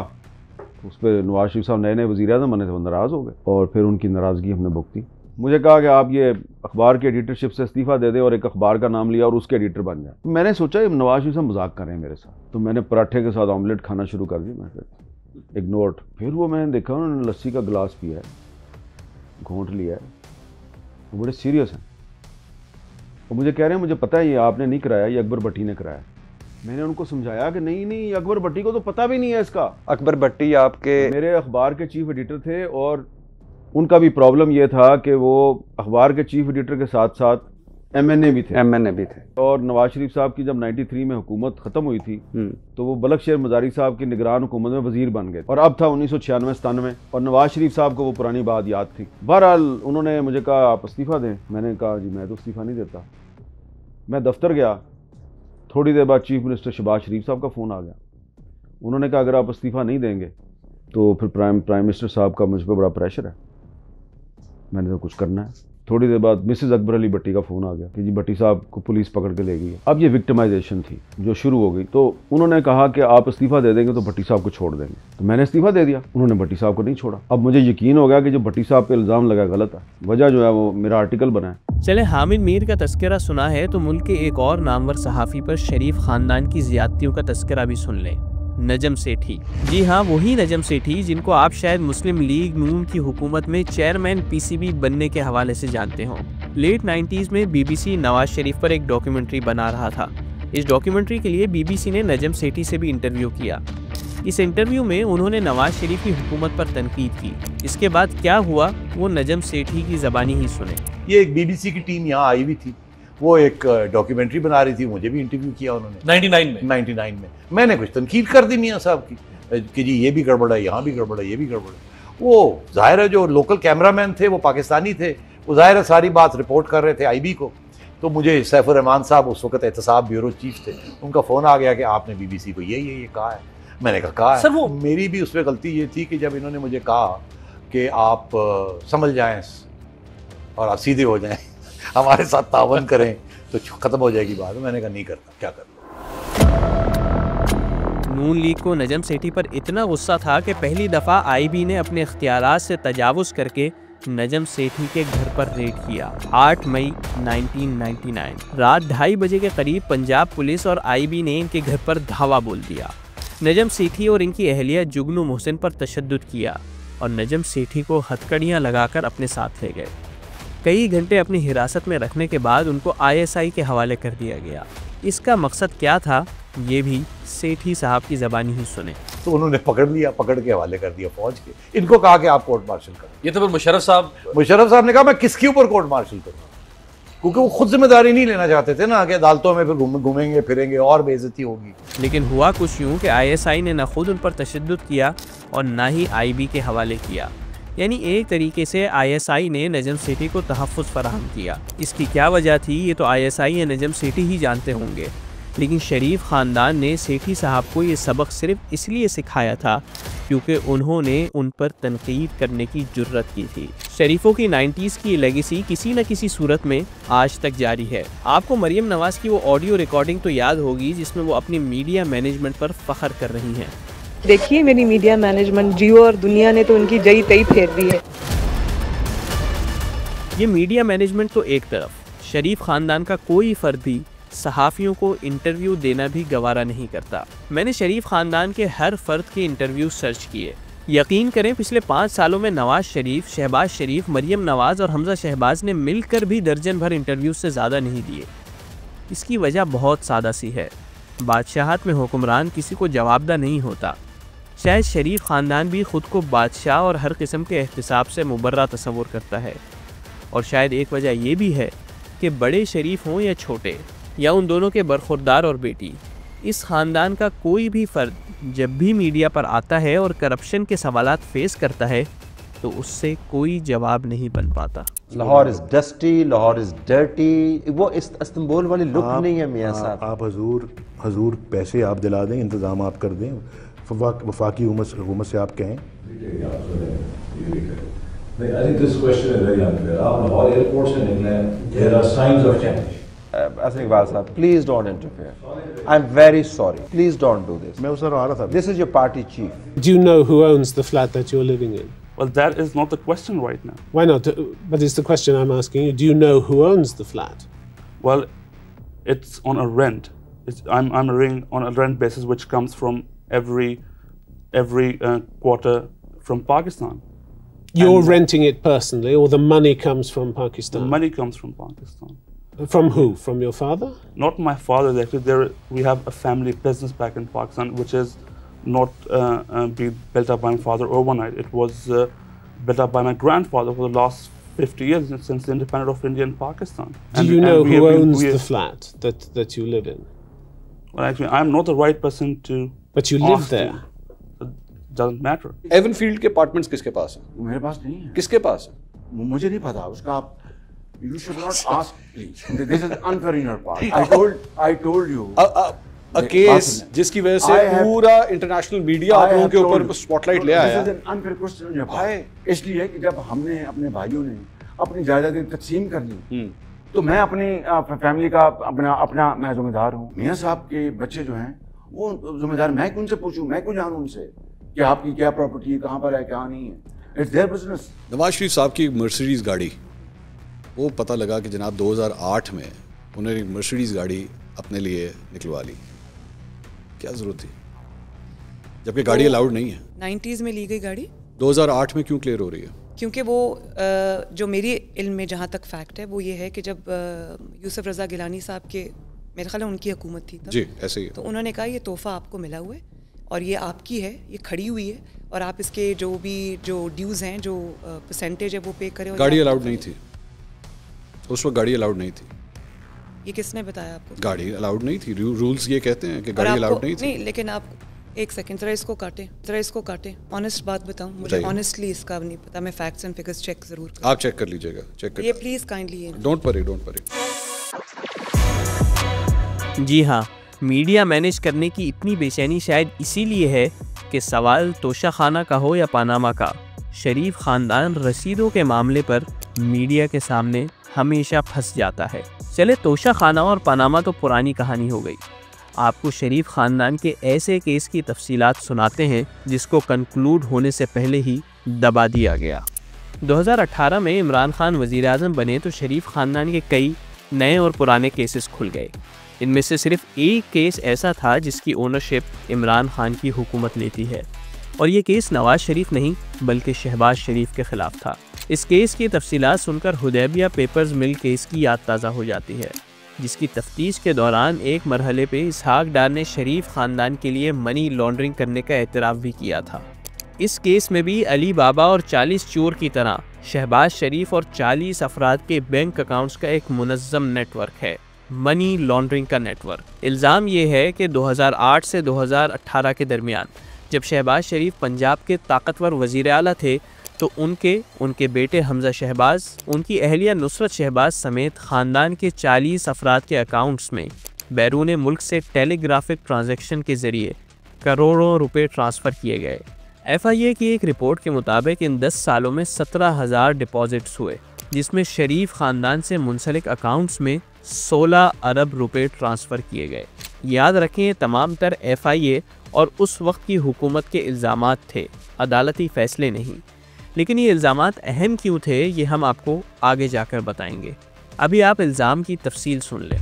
उस पर नवाज शरीफ साहब नए वज़ीर-ए-आज़म बने थे, वो नाराज़ हो गए और फिर उनकी नाराज़गी हमने भुगती। मुझे कहा कि आप ये अखबार के एडिटरशिप से इस्तीफ़ा दे दें और एक अखबार का नाम लिया और उसके एडिटर बन जाए। तो मैंने सोचा ये नवाज शरीफ साहब मजाक कर रहे हैं मेरे साथ। तो मैंने पराठे के साथ ऑमलेट खाना शुरू कर दी। मैं इग्नोर्ड। फिर वो मैंने देखा उन्होंने लस्सी का गिलास पिया है, घोंट लिया है, वो बड़े सीरियस हैं। और मुझे कह रहे हैं मुझे पता है ये आपने नहीं कराया, ये अकबर भट्टी ने कराया। मैंने उनको समझाया कि नहीं अकबर भट्टी को तो पता भी नहीं है इसका। अकबर भट्टी आपके मेरे अखबार के चीफ एडिटर थे और उनका भी प्रॉब्लम ये था कि वो अखबार के चीफ एडिटर के साथ साथ MNA भी थे। और नवाज शरीफ साहब की जब 93 में हुकूमत ख़त्म हुई थी तो वो बलक शेर मजारी साहब की निगरान हुकूमत में वजीर बन गए और अब था 1996-97 और नवाज शरीफ साहब को वो पुरानी बात याद थी। बहरहाल उन्होंने मुझे कहा आप इस्तीफ़ा दें। मैंने कहा जी मैं तो इस्तीफ़ा नहीं देता। मैं दफ्तर गया, थोड़ी देर बाद चीफ मिनिस्टर शहबाज शरीफ साहब का फ़ोन आ गया। उन्होंने कहा अगर आप इस्तीफ़ा नहीं देंगे तो फिर प्राइम मिनिस्टर साहब का मुझ पर बड़ा प्रेशर है, मैंने तो कुछ करना है। थोड़ी देर बाद मिसेस अकबर अली भट्टी का फ़ोन आ गया कि जी भट्टी साहब को पुलिस पकड़ के ले गई है। अब ये विक्टिमाइजेशन थी जो शुरू हो गई। तो उन्होंने कहा कि आप इस्तीफ़ा दे देंगे तो भट्टी साहब को छोड़ देंगे। तो मैंने इस्तीफ़ा दे दिया, उन्होंने भट्टी साहब को नहीं छोड़ा। अब मुझे यकीन हो गया कि जो भट्टी साहब पे इल्ज़ाम लगा गलत है। वजह जो है वो मेरा आर्टिकल बना है। चले हामिद मीर का तस्करा सुना है तो मुल्क के एक और नामवर सहाफ़ी पर शरीफ खानदान की ज़्यादतियों का तस्करा भी सुन लें। नजम सेठी। जी हाँ, वही नजम सेठी जिनको आप शायद मुस्लिम लीग नून की हुकूमत में चेयरमैन PCB बनने के हवाले से जानते हों। लेट 90s में BBC नवाज शरीफ पर एक डॉक्यूमेंट्री बना रहा था। इस डॉक्यूमेंट्री के लिए BBC ने नजम सेठी से भी इंटरव्यू किया। इस इंटरव्यू में उन्होंने नवाज शरीफ की हुकूमत पर तनकीद की। इसके बाद क्या हुआ वो नजम सेठी की ज़बानी ही सुने। ये एक BBC की टीम यहाँ आई हुई थी, वो एक डॉक्यूमेंट्री बना रही थी, मुझे भी इंटरव्यू किया उन्होंने 99 में। मैंने कुछ तनकीद कर दी मियाँ साहब की कि जी ये भी गड़बड़ है, यहाँ भी गड़बड़ है, ये भी गड़बड़ है। वो जाहिर है जो लोकल कैमरामैन थे वो पाकिस्तानी थे, वो जाहिर है सारी बात रिपोर्ट कर रहे थे IB को। तो मुझे सैफुर रहमान साहब उस वक्त एहतसाब ब्यूरो चीफ थे, उनका फ़ोन आ गया कि आपने BBC को ये कहा है। मैंने कहा है सर, वो मेरी भी उसमें गलती ये थी कि जब इन्होंने मुझे कहा कि आप संभल जाएं और आप सीधे हो जाएं, हमारे साथ तावन करें तो ख़त्म हो जाएगी बात। मैंने कहा नहीं करता, क्या कर। नून लीग को नजम सेठी पर इतना गुस्सा था कि पहली दफ़ा आईबी ने अपने इख्तियारात से तजावुज़ करके नजम सेठी के घर पर रेड किया। 8 मई 1999 रात 2:30 बजे के करीब पंजाब पुलिस और आईबी ने इनके घर पर धावा बोल दिया। नजम सेठी और इनकी अहलिया जुगनू मोहसिन पर तशद्दुद किया और नजम सेठी को हथकड़ियाँ लगाकर अपने साथ ले गए। कई घंटे अपनी हिरासत में रखने के बाद उनको ISI के हवाले कर दिया गया। इसका मकसद क्या था, ये भी सेठी साहब की ज़बानी ही सुने। तो उन्होंने पकड़ लिया, पकड़ के हवाले कर दिया फौज के। इनको कहा कि आप कोर्ट मार्शल करें। ये तो फिर मुशर्रफ साहब ने कहा मैं किसके ऊपर कोर्ट मार्शल करूँ, क्योंकि वो खुद जिम्मेदारी नहीं लेना चाहते थे ना कि अदालतों में फिर घूमेंगे फिरेंगे और बेइज्जती होगी। लेकिन हुआ कुछ यूँ कि ISI ने न खुद उन पर तशद्दुद किया और ना ही IB के हवाले किया। यानी एक तरीके से ISI ने नजम सेठी को तहफ़्फ़ुज़ फराहम किया। इसकी क्या वजह थी ये तो ISI या नजम सेठी ही जानते होंगे, लेकिन शरीफ ख़ानदान ने सेठी साहब को ये सबक सिर्फ इसलिए सिखाया था क्योंकि उन्होंने उन पर तनकीद करने की जुर्रत की थी। शरीफों की 90s की लेगेसी किसी न किसी सूरत में आज तक जारी है। आपको मरियम नवाज़ की वो ऑडियो रिकॉर्डिंग तो याद होगी जिसमें वो अपनी मीडिया मैनेजमेंट पर फ़ख्र कर रही हैं। देखिए मेरी मीडिया मैनेजमेंट, जियो और दुनिया ने तो उनकी जई तई फेर दी है। ये मीडिया मैनेजमेंट तो एक तरफ, शरीफ ख़ानदान का कोई फ़र्द भी सहाफ़ियों को इंटरव्यू देना भी गवारा नहीं करता। मैंने शरीफ ख़ानदान के हर फ़र्द के इंटरव्यू सर्च किए। यकीन करें पिछले 5 सालों में नवाज़ शरीफ, शहबाज शरीफ, मरियम नवाज़ और हमज़ा शहबाज ने मिलकर भी दर्जन भर इंटरव्यू से ज़्यादा नहीं दिए। इसकी वजह बहुत सादा सी है, बादशाहत में हुक्मरान किसी को जवाबदा नहीं होता। शायद शरीफ ख़ानदान भी ख़ुद को बादशाह और हर किस्म के एहतिसाब से मुबर्रा तस्वुर करता है। और शायद एक वजह ये भी है कि बड़े शरीफ हों या छोटे, या उन दोनों के बरखुरदार और बेटी, इस ख़ानदान का कोई भी फ़र्द जब भी मीडिया पर आता है और करप्शन के सवालात फेस करता है तो उससे कोई जवाब नहीं बन पाता। Lahore is dusty, Lahore is dirty, वो इस इस्तांबुल वाली लुक नहीं है मियाँ साहब। आप हजूर पैसे आप दिला दें, इंतज़ाम आप कर दें, वफाकी हुकूमत से आप कहें। I think this question is very unfair. आप लाहौर एयरपोर्ट से निकले, there are signs of change. Iqbal Sahab, please don't interfere. I'm very sorry. Please don't do this. मैं उस तरह आ रहा था। This is your party chief. Do you know who owns the flat that you're living in? Well, that is not the question right now. Why not? But it's the question I'm asking you. Do you know who owns the flat? Well, it's on a rent. I'm on a rent basis, which comes from every quarter from Pakistan. You're renting it personally, or the money comes from Pakistan? The money comes from Pakistan. From who? From your father? Not my father. Actually, we have a family business back in Pakistan, which is not being built up by my father overnight. It was built up by my grandfather for the last 50 years since the independence of India and Pakistan. Do you know who owns the flat that you live in? Well, actually, I'm not the right person to. But you live there. Doesn't matter. Avenfield के apartments किसके पास है? मेरे पास नहीं है। किसके पास है? मुझे नहीं पता उसका। आप You should not ask, please. This is unfair in your part. I told you. A case जिसकी वजह से पूरा इंटरनेशनल मीडिया आप लोगों के ऊपर स्पॉटलाइट ले आया। This is an unfair question on your part. इसलिए कि जब हमने अपने भाइयों ने अपनी जायदादें तकसीम कर ली, तो मैं अपनी फैमिली का अपना मैं जिम्मेदार हूँ। मियाँ साहब के बच्चे जो हैं वो जिम्मेदार, मैं उनसे पूछूं, मैं क्यों जानूं उनसे कि आपकी क्या प्रॉपर्टी है, कहाँ पर है, क्या नहीं है। It's their business. Nawaz Sharif साहब की मर्सिडीज़ गाड़ी, वो पता लगा कि जनाब 2008 में उन्होंने एक मर्सिडीज़ गाड़ी अपने लिए निकलवा ली। क्या ज़रूरत थी, जबकि गाड़ी अलाउड नहीं है। 90s में ली गई गाड़ी 2008 में क्यों क्लियर हो रही है? क्योंकि वो जो मेरी इल्म में जहाँ तक फैक्ट है वो ये है कि जब यूसुफ रज़ा गिलानी साहब के, मेरे ख्याल है उनकी हुकूमत थी तब, जी ऐसे ही, तो उन्होंने कहा ये तोहफा आपको मिला हुआ है और ये आपकी है, ये खड़ी हुई है और आप इसके जो ड्यूज़ हैं, जो परसेंटेज है वो पे करें। गाड़ी अलाउड नहीं थी उस वक्त, गाड़ी अलाउड नहीं थी। ये किसने बताया आपको? गाड़ी अलाउड नहीं थी, रूल्स ये कहते हैं कि गाड़ी अलाउड नहीं थी। नहीं, लेकिन आप एक सेकंड जरा इसको काटें, ऑनेस्ट बात बताऊं, मुझे ऑनेस्टली इसका नहीं पता, मैं फैक्ट्स एंड फिगर्स चेक जरूर करूं। आप चेक कर लीजिएगा, चेक कर ये प्लीज काइंडली। Don't worry. जी हाँ, मीडिया मैनेज करने की इतनी बेचैनी शायद इसीलिए है कि सवाल तोशा खाना का हो या पानामा का, शरीफ खानदान रसीदों के मामले पर मीडिया के सामने हमेशा फंस जाता है। चले तोशा खाना और पनामा तो पुरानी कहानी हो गई, आपको शरीफ खानदान के ऐसे केस की तफसीलात सुनाते हैं जिसको कंक्लूड होने से पहले ही दबा दिया गया। 2018 में इमरान खान वज़ीर आज़म बने तो शरीफ खानदान के कई नए और पुराने केसेस खुल गए। इनमें से सिर्फ एक केस ऐसा था जिसकी ओनरशिप इमरान खान की हुकूमत लेती है, और ये केस नवाज शरीफ नहीं बल्कि शहबाज शरीफ के ख़िलाफ़ था। इस केस की तफसीलात सुनकर हुदैबिया पेपर्स मिल केस की याद ताज़ा हो जाती है, जिसकी तफ्तीश के दौरान एक मरहले पे इसहाक डार ने शरीफ ख़ानदान के लिए मनी लॉन्ड्रिंग करने का एतराफ़ भी किया था। इस केस में भी अली बाबा और 40 चोर की तरह शहबाज शरीफ और 40 अफराद के बैंक अकाउंट्स का एक मुनज़्ज़म नेटवर्क है, मनी लॉन्ड्रिंग का नेटवर्क। इल्ज़ाम ये है कि 2008 से 2018 के दरमियान जब शहबाज शरीफ पंजाब के ताकतवर वज़ीर आला थे तो उनके बेटे हमज़ा शहबाज, उनकी अहलिया नुसरत शहबाज समेत ख़ानदान के 40 अफराद के अकाउंट्स में बैरून मुल्क से टेलीग्राफिक ट्रांजैक्शन के ज़रिए करोड़ों रुपए ट्रांसफ़र किए गए। FIA की एक रिपोर्ट के मुताबिक इन 10 सालों में 17,000 डिपॉजिट्स हुए, जिसमें शरीफ ख़ानदान से मुंसलिक अकाउंट्स में 16 अरब रुपए ट्रांसफ़र किए गए। याद रखें ये तमाम तर FIA और उस वक्त की हुकूमत के इल्ज़ामात थे, अदालती फ़ैसले नहीं। लेकिन ये इल्ज़ामात अहम क्यों थे ये हम आपको आगे जाकर बताएंगे। अभी आप इल्ज़ाम की तफसील सुन लें।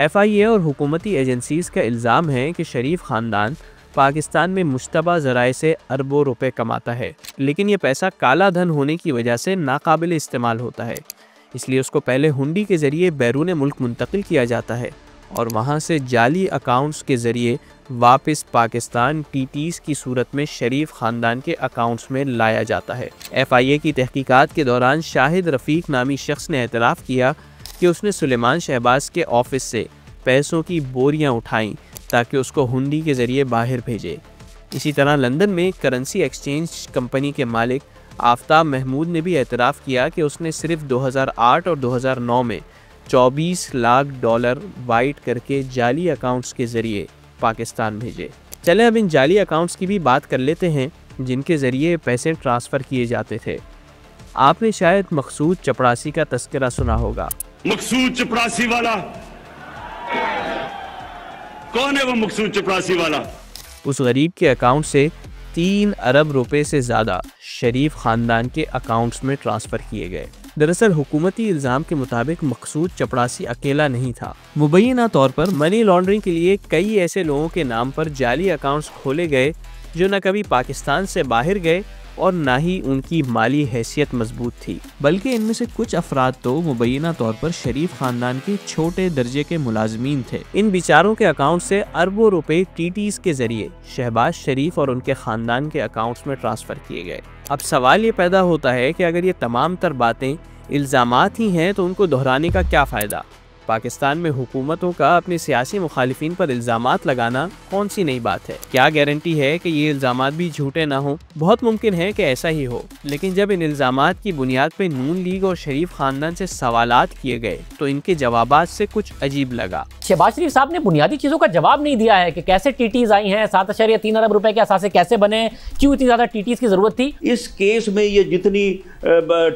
FIA और हुकूमती एजेंसीज़ का इल्ज़ाम है कि शरीफ ख़ानदान पाकिस्तान में मुश्तबा ज़राए से अरबों रुपए कमाता है, लेकिन ये पैसा काला धन होने की वजह से नाकाबिल इस्तेमाल होता है, इसलिए उसको पहले हुंडी के ज़रिए बैरून मुल्क मुंतकिल किया जाता है और वहाँ से जाली अकाउंट्स के ज़रिए वापस पाकिस्तान TTs की सूरत में शरीफ ख़ानदान के अकाउंट्स में लाया जाता है। FIA की तहकीकात के दौरान शाहिद रफ़ीक नामी शख्स ने एतराफ़ किया कि उसने सुलेमान शहबाज के ऑफिस से पैसों की बोरियां उठाईं ताकि उसको हुंडी के ज़रिए बाहर भेजे। इसी तरह लंदन में करेंसी एक्सचेंज कंपनी के मालिक आफ्ताब महमूद ने भी एतराफ़ किया कि उसने सिर्फ 2008 और 2009 में 24 लाख डॉलर वाइट करके जाली अकाउंट्स के ज़रिए पाकिस्तान भेजे। चले अब इन जाली अकाउंट्स की भी बात कर लेते हैं जिनके ज़रिए पैसे ट्रांसफ़र किए जाते थे। आपने शायद मकसूद चपड़ासी का तस्करा सुना होगा। मकसूद चपड़ासी वाला कौन है? वो मकसूद चपड़ासी वाला उस गरीब के अकाउंट से 3 अरब रुपए से ज़्यादा शरीफ ख़ानदान के अकाउंट्स में ट्रांसफ़र किए गए। दरअसल हुकूमती इल्ज़ाम के मुताबिक मकसूद चपड़ासी अकेला नहीं था। मुबैना तौर पर मनी लॉन्ड्रिंग के लिए कई ऐसे लोगों के नाम पर जाली अकाउंट्स खोले गए जो न कभी पाकिस्तान से बाहर गए और ना ही उनकी माली हैसियत मजबूत थी, बल्कि इनमें से कुछ अफराद तो मुबैना तौर पर शरीफ खानदान के छोटे दर्जे के मुलाजमीन थे। इन बेचारों के अकाउंट से अरबों रुपए TTs के जरिए शहबाज शरीफ और उनके खानदान के अकाउंट्स में ट्रांसफ़र किए गए। अब सवाल ये पैदा होता है कि अगर ये तमाम तर बातें इल्ज़ामात ही हैं तो उनको दोहराने का क्या फ़ायदा? पाकिस्तान में हुकूमतों का अपने सियासी मुखालिफिन पर इल्ज़ामात लगाना कौन सी नई बात है? क्या गारंटी है कि ये इल्ज़ामात भी झूठे ना हों? बहुत मुमकिन है कि ऐसा ही हो, लेकिन जब इन इल्ज़ामात की बुनियाद पर नून लीग और शरीफ खानदान से सवालात किए गए तो इनके जवाबात से कुछ अजीब लगा। शहबाज शरीफ साहब ने बुनियादी चीज़ों का जवाब नहीं दिया है कि कैसे TTs आई हैं, 7.3 अरब रुपए के असासे कैसे बने, क्यों इतनी ज़्यादा TTs की ज़रूरत थी। इस केस में ये जितनी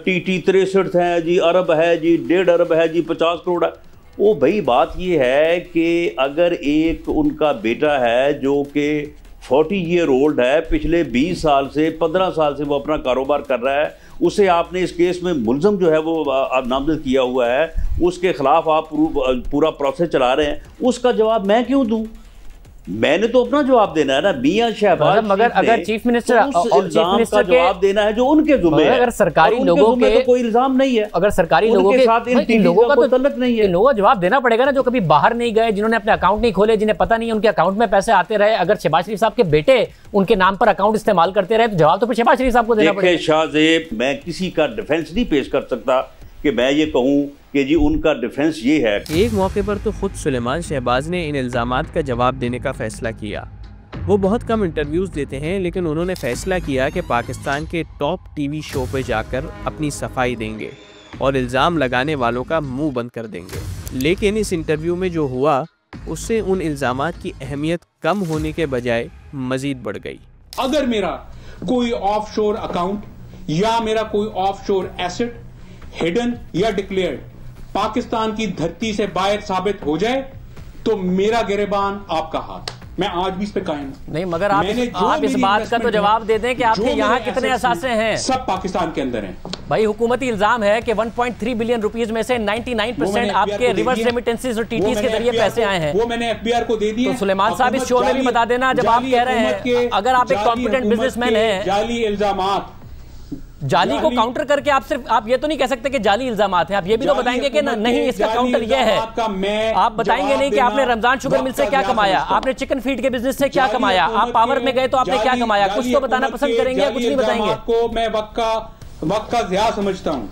TT 63 है जी, अरब है जी, 1.5 अरब है जी, 50 करोड़ है, वो भाई बात ये है कि अगर एक उनका बेटा है जो कि 40 ईयर ओल्ड है, पिछले 20 साल से 15 साल से वो अपना कारोबार कर रहा है, उसे आपने इस केस में मुलज़म जो है वो नामजद किया हुआ है, उसके खिलाफ आप पूरा प्रोसेस चला रहे हैं, उसका जवाब मैं क्यों दूं? मैंने तो अपना जवाब देना है ना। मियां शहबाज मगर अगर चीफ मिनिस्टर का जवाब देना है जो उनके जुम्मे है, अगर सरकारी लोगों के तो कोई इल्जाम नहीं है, अगर सरकारी लोगों के साथ इन लोगों का तो तल्लुक नहीं है, लोगों को जवाब देना पड़ेगा ना, जो कभी बाहर नहीं गए, जिन्होंने अपने अकाउंट नहीं खोले, जिन्हें पता नहीं उनके अकाउंट में पैसे आते रहे। अगर शहबाज शरीफ साहब के बेटे उनके नाम पर अकाउंट इस्तेमाल करते रहे तो जवाब तो फिर शहबाज शरीफ साहब को देना पड़ेगा। शाहजेब, मैं किसी का डिफेंस नहीं पेश कर सकता कि मैं ये कहूँ कि जी उनका डिफेंस ये है। एक मौके पर तो खुद सुलेमान शहबाज ने इन इल्ज़ामात का जवाब देने का फैसला किया। वो बहुत कम इंटरव्यूज़ देते हैं, लेकिन उन्होंने फैसला किया कि पाकिस्तान के टॉप TV शो पे जाकर अपनी सफाई देंगे और इल्ज़ाम लगाने वालों का मुंह बंद कर देंगे। लेकिन इस इंटरव्यू में जो हुआ उससे उन इल्ज़ामात की अहमियत कम होने के बजाय मज़ीद बढ़ गई। अगर मेरा कोई ऑफशोर अकाउंट या मेरा कोई ऑफशोर एसेट हिडन या डिक्लेयर्ड पाकिस्तान की धरती से बाहर साबित हो जाए तो मेरा गिरबान आपका हाथ। मैं आज भी इस पे कायम हूं। नहीं, मगर आप इस बात का तो जवाब दे दें कि आपके यहाँ कितने असासे हैं? सब पाकिस्तान के अंदर हैं भाई। हुकूमती इल्जाम है कि 1.3 बिलियन रुपीस में से 99% आपके रिवर्स रेमिटेंसेस और टीटीज के जरिए पैसे आए हैं। वो मैंने एफबीआर को दे दिए। तो सुलेमान साहब इस शो में भी बता देना, जब आप कह रहे हैं अगर आप एक कॉम्पिटेंट बिजनेसमैन हैं, जाली इल्जामात, जाली को काउंटर करके आप ये तो नहीं कह सकते कि जाली इल्जामात हैं। आप ये भी तो बताएंगे कि नहीं इसका काउंटर ये है। आप बताएंगे नहीं कि आपने रमजान शुगर मिल से क्या कमाया, आपने चिकन फीड के बिजनेस से क्या कमाया, आप पावर में गए तो आपने क्या कमाया, कुछ तो बताना पसंद करेंगे या कुछ नहीं बताएंगे? आपको मैं वक्त का ज़िया समझता हूँ।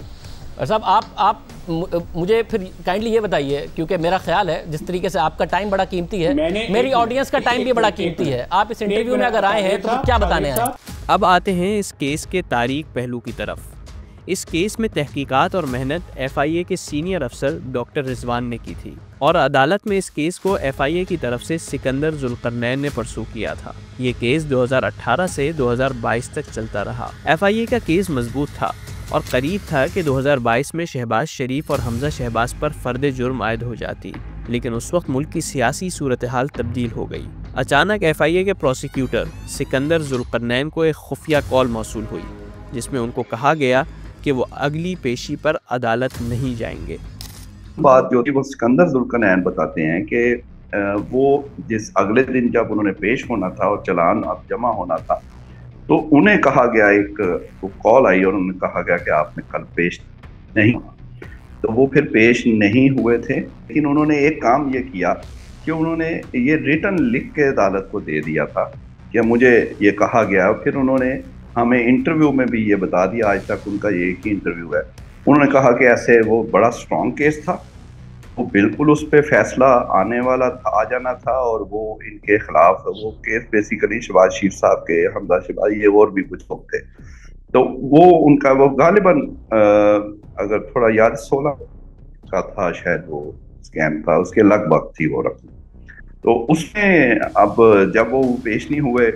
साहब आप मुझे फिर काइंडली ये बताइए, क्योंकि मेरा ख्याल है जिस तरीके से आपका टाइम बड़ा कीमती है, मेरी ऑडियंस का टाइम भी बड़ा कीमती है। आप इस इंटरव्यू में अगर आए हैं तो क्या बताने आए? अब आते हैं इस केस के तारीख पहलू की तरफ। इस केस में तहकीकात और मेहनत FIA के सीनियर अफसर डॉक्टर रिजवान ने की थी और अदालत में इस केस को FIA की तरफ से सिकंदर जुल्करनैन ने परसू किया था। ये केस 2018 से 2022 तक चलता रहा। FIA का केस मजबूत था और करीब था कि 2022 में शहबाज शरीफ और हमजा शहबाज पर फर्द जुर्म आयद हो जाती, लेकिन उस वक्त मुल्क की सियासी सूरत हाल तब्दील हो गई। अचानक FIA के प्रोसिक्यूटर सिकंदर जुल्करनैन को एक खुफिया कॉल मौसूल हुई जिसमें उनको कहा गया कि वो अगली पेशी पर अदालत नहीं जाएंगे। बात जो थी वो सिकंदर जुल्करनैन बताते हैं कि वो जिस अगले दिन जब उन्होंने पेश होना था और चालान अब जमा होना था तो उन्हें कहा गया, एक कॉल आई और उन्हें कहा गया कि आपने कल पेश नहीं, तो वो फिर पेश नहीं हुए थे। लेकिन उन्होंने एक काम ये किया कि उन्होंने ये रिटर्न लिख के अदालत को दे दिया था कि मुझे ये कहा गया। फिर उन्होंने हमें इंटरव्यू में भी ये बता दिया, आज तक उनका ये एक ही इंटरव्यू है, उन्होंने कहा कि ऐसे वो बड़ा स्ट्रॉन्ग केस था, वो बिल्कुल उस पर फैसला आने वाला था, आ जाना था, और वो इनके खिलाफ वो केस बेसिकली शहबाज शरीफ साहब के, हमजा शहबाज, ये और भी कुछ लोग थे। तो वो उनका वो गालिबन अगर थोड़ा याद 16 का था शायद वो स्कैम था, उसके लगभग थी वो रकम। तो उसमें अब जब वो पेश नहीं हुए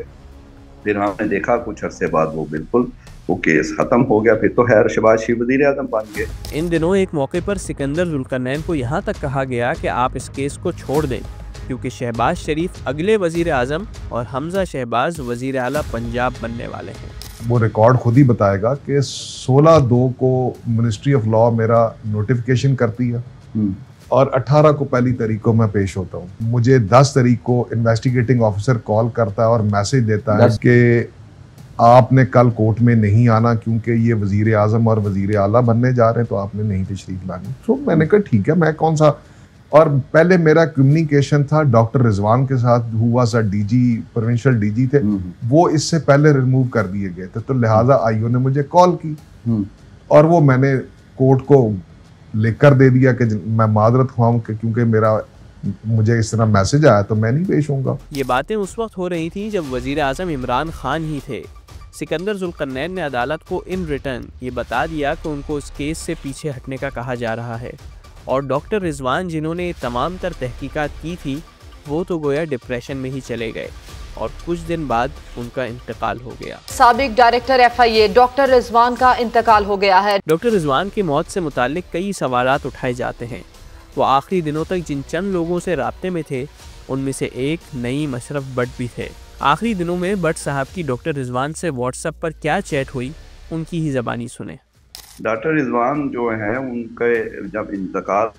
फिर हमने देखा कुछ अरसे बाद वो बिल्कुल वो केस खत्म हो गया। फिर तो खैर शहबाज शरीफ वज़ीर आज़म बन गए। इन दिनों एक मौके पर सिकंदर जुल्करनैन को यहाँ तक कहा गया कि आप इस केस को छोड़ दें क्योंकि शहबाज शरीफ अगले वज़ीर आज़म और हमजा शहबाज वज़ीर आला पंजाब बनने वाले हैं। वो रिकॉर्ड खुद ही बताएगा कि 16/2 को मिनिस्ट्री ऑफ लॉ मेरा नोटिफिकेशन करती है और 18 को पहली तारीख को मैं पेश होता हूँ। मुझे 10 तारीख को इन्वेस्टिगेटिंग ऑफिसर कॉल करता है और मैसेज देता है कि आपने कल कोर्ट में नहीं आना क्योंकि ये वजीर आजम और वजीर आला बनने जा रहे हैं, तो आपने नहीं तशरीफ लानी। तो मैंने कहा ठीक है, मैं कौन सा, और पहले मेरा कम्युनिकेशन था डॉक्टर रिजवान के साथ, हुआ सा डीजी प्रोविंशियल डीजी थे, वो इससे पहले रिमूव कर दिए गए थे, तो लिहाजा आईओ ने मुझे कॉल की और वो मैंने कोर्ट को लेकर दे दिया कि मैं माजरत ख्वाऊं क्योंकि मुझे इस तरह मैसेज आया तो मैं नहीं पेश होऊंगा। ये बातें उस वक्त हो रही थी जब वजीर आजम इमरान खान ही थे। सिकंदर जुल्करनैन ने अदालत को इन रिटर्न ये बता दिया कि उनको इस केस से पीछे हटने का कहा जा रहा है और डॉक्टर रिजवान जिन्होंने तमाम तर तहकीकात की थी वो तो गोया डिप्रेशन में ही चले गए और कुछ दिन बाद उनका इंतकाल हो गया। साबिक डायरेक्टर FIA डॉक्टर रिजवान का इंतकाल हो गया है। डॉक्टर रिजवान की मौत से मुताल्लिक कई सवालात उठाए जाते हैं। वो आखिरी दिनों तक जिन चंद लोगों से राब्ते में थे उनमें से एक नईम अशरफ भट्ट भी थे। आखिरी दिनों में भट्ट साहब की डॉक्टर रिजवान से व्हाट्सएप पर क्या चैट हुई उनकी ही ज़बानी सुने। डॉक्टर रिजवान जो है उनके जब इंतकाल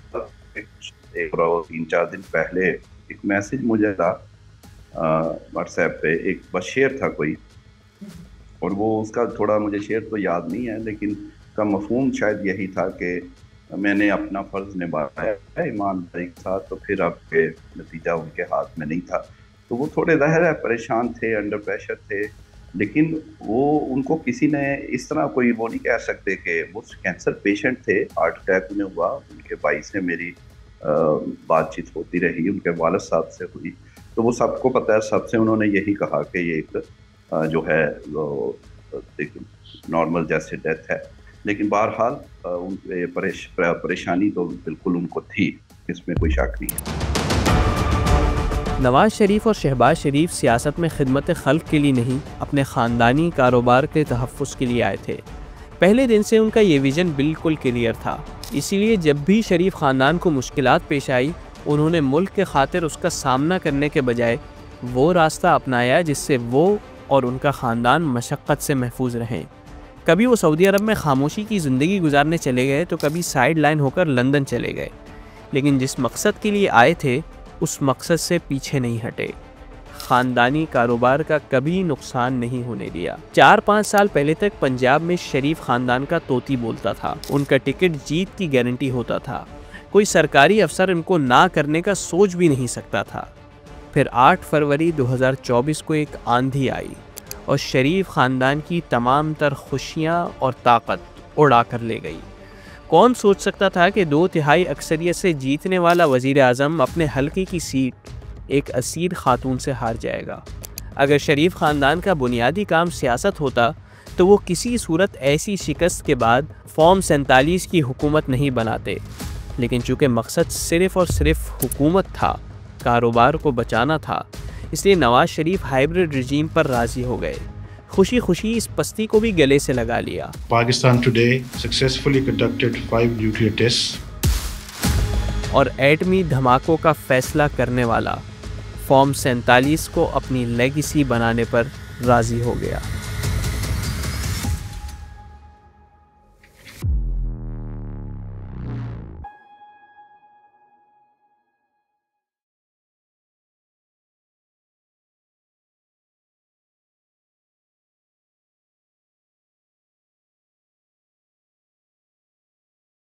3-4 दिन पहले एक मैसेज मुझे था व्हाट्सएप पे, एक बस शेयर था कोई, और वो उसका थोड़ा मुझे शेयर तो याद नहीं है लेकिन का मफहूम शायद यही था कि मैंने अपना फ़र्ज़ निभाया है ईमानदारी के साथ, तो फिर अब के नतीजा उनके हाथ में नहीं था। तो वो थोड़े ज़ाहिर है परेशान थे, अंडर प्रेशर थे, लेकिन वो उनको किसी ने इस तरह कोई वो नहीं कह सकते कि वो कैंसर पेशेंट थे, हार्ट अटैक उन्हें हुआ, उनके भाई से मेरी बातचीत होती रही, उनके वालिद साहब से हुई, तो वो सबको पता है, सबसे उन्होंने यही कहा कि ये एक जो है नॉर्मल जैसे डेथ है। लेकिन बहरहाल परेशानी तो बिल्कुल उनको थी, इसमें कोई शक नहीं है। नवाज शरीफ और शहबाज शरीफ सियासत में खिदमत खल्क के लिए नहीं अपने ख़ानदानी कारोबार के तहफ़्फ़ुज़ के लिए आए थे। पहले दिन से उनका ये विजन बिल्कुल क्लियर था, इसीलिए जब भी शरीफ ख़ानदान को मुश्किलात पेश आई, उन्होंने मुल्क के खातिर उसका सामना करने के बजाय वो रास्ता अपनाया जिससे वो और उनका ख़ानदान मशक्क़त से महफूज रहें। कभी वो सऊदी अरब में खामोशी की ज़िंदगी गुजारने चले गए तो कभी साइड लाइन होकर लंदन चले गए, लेकिन जिस मकसद के लिए आए थे उस मकसद से पीछे नहीं हटे। ख़ानदानी कारोबार का कभी नुकसान नहीं होने दिया। 4-5 साल पहले तक पंजाब में शरीफ ख़ानदान का तोती बोलता था, उनका टिकट जीत की गारंटी होता था, कोई सरकारी अफसर इनको ना करने का सोच भी नहीं सकता था। फिर 8 फरवरी 2024 को एक आंधी आई और शरीफ ख़ानदान की तमाम तर खुशियाँ और ताकत उड़ा कर ले गई। कौन सोच सकता था कि 2/3 अक्सरियत से जीतने वाला वज़ीर आज़म अपने हल्के की सीट एक असीर खातून से हार जाएगा। अगर शरीफ ख़ानदान का बुनियादी काम सियासत होता तो वो किसी सूरत ऐसी शिकस्त के बाद फॉर्म 47 की हुकूमत नहीं बनाते, लेकिन चूँकि मकसद सिर्फ़ और सिर्फ हुकूमत था, कारोबार को बचाना था, इसलिए नवाज शरीफ हाइब्रिड रजीम पर राज़ी हो गए। खुशी खुशी इस पस्ती को भी गले से लगा लिया। Pakistan today successfully conducted 5 nuclear test और एटमी धमाकों का फैसला करने वाला फॉर्म 47 को अपनी लेगेसी बनाने पर राज़ी हो गया।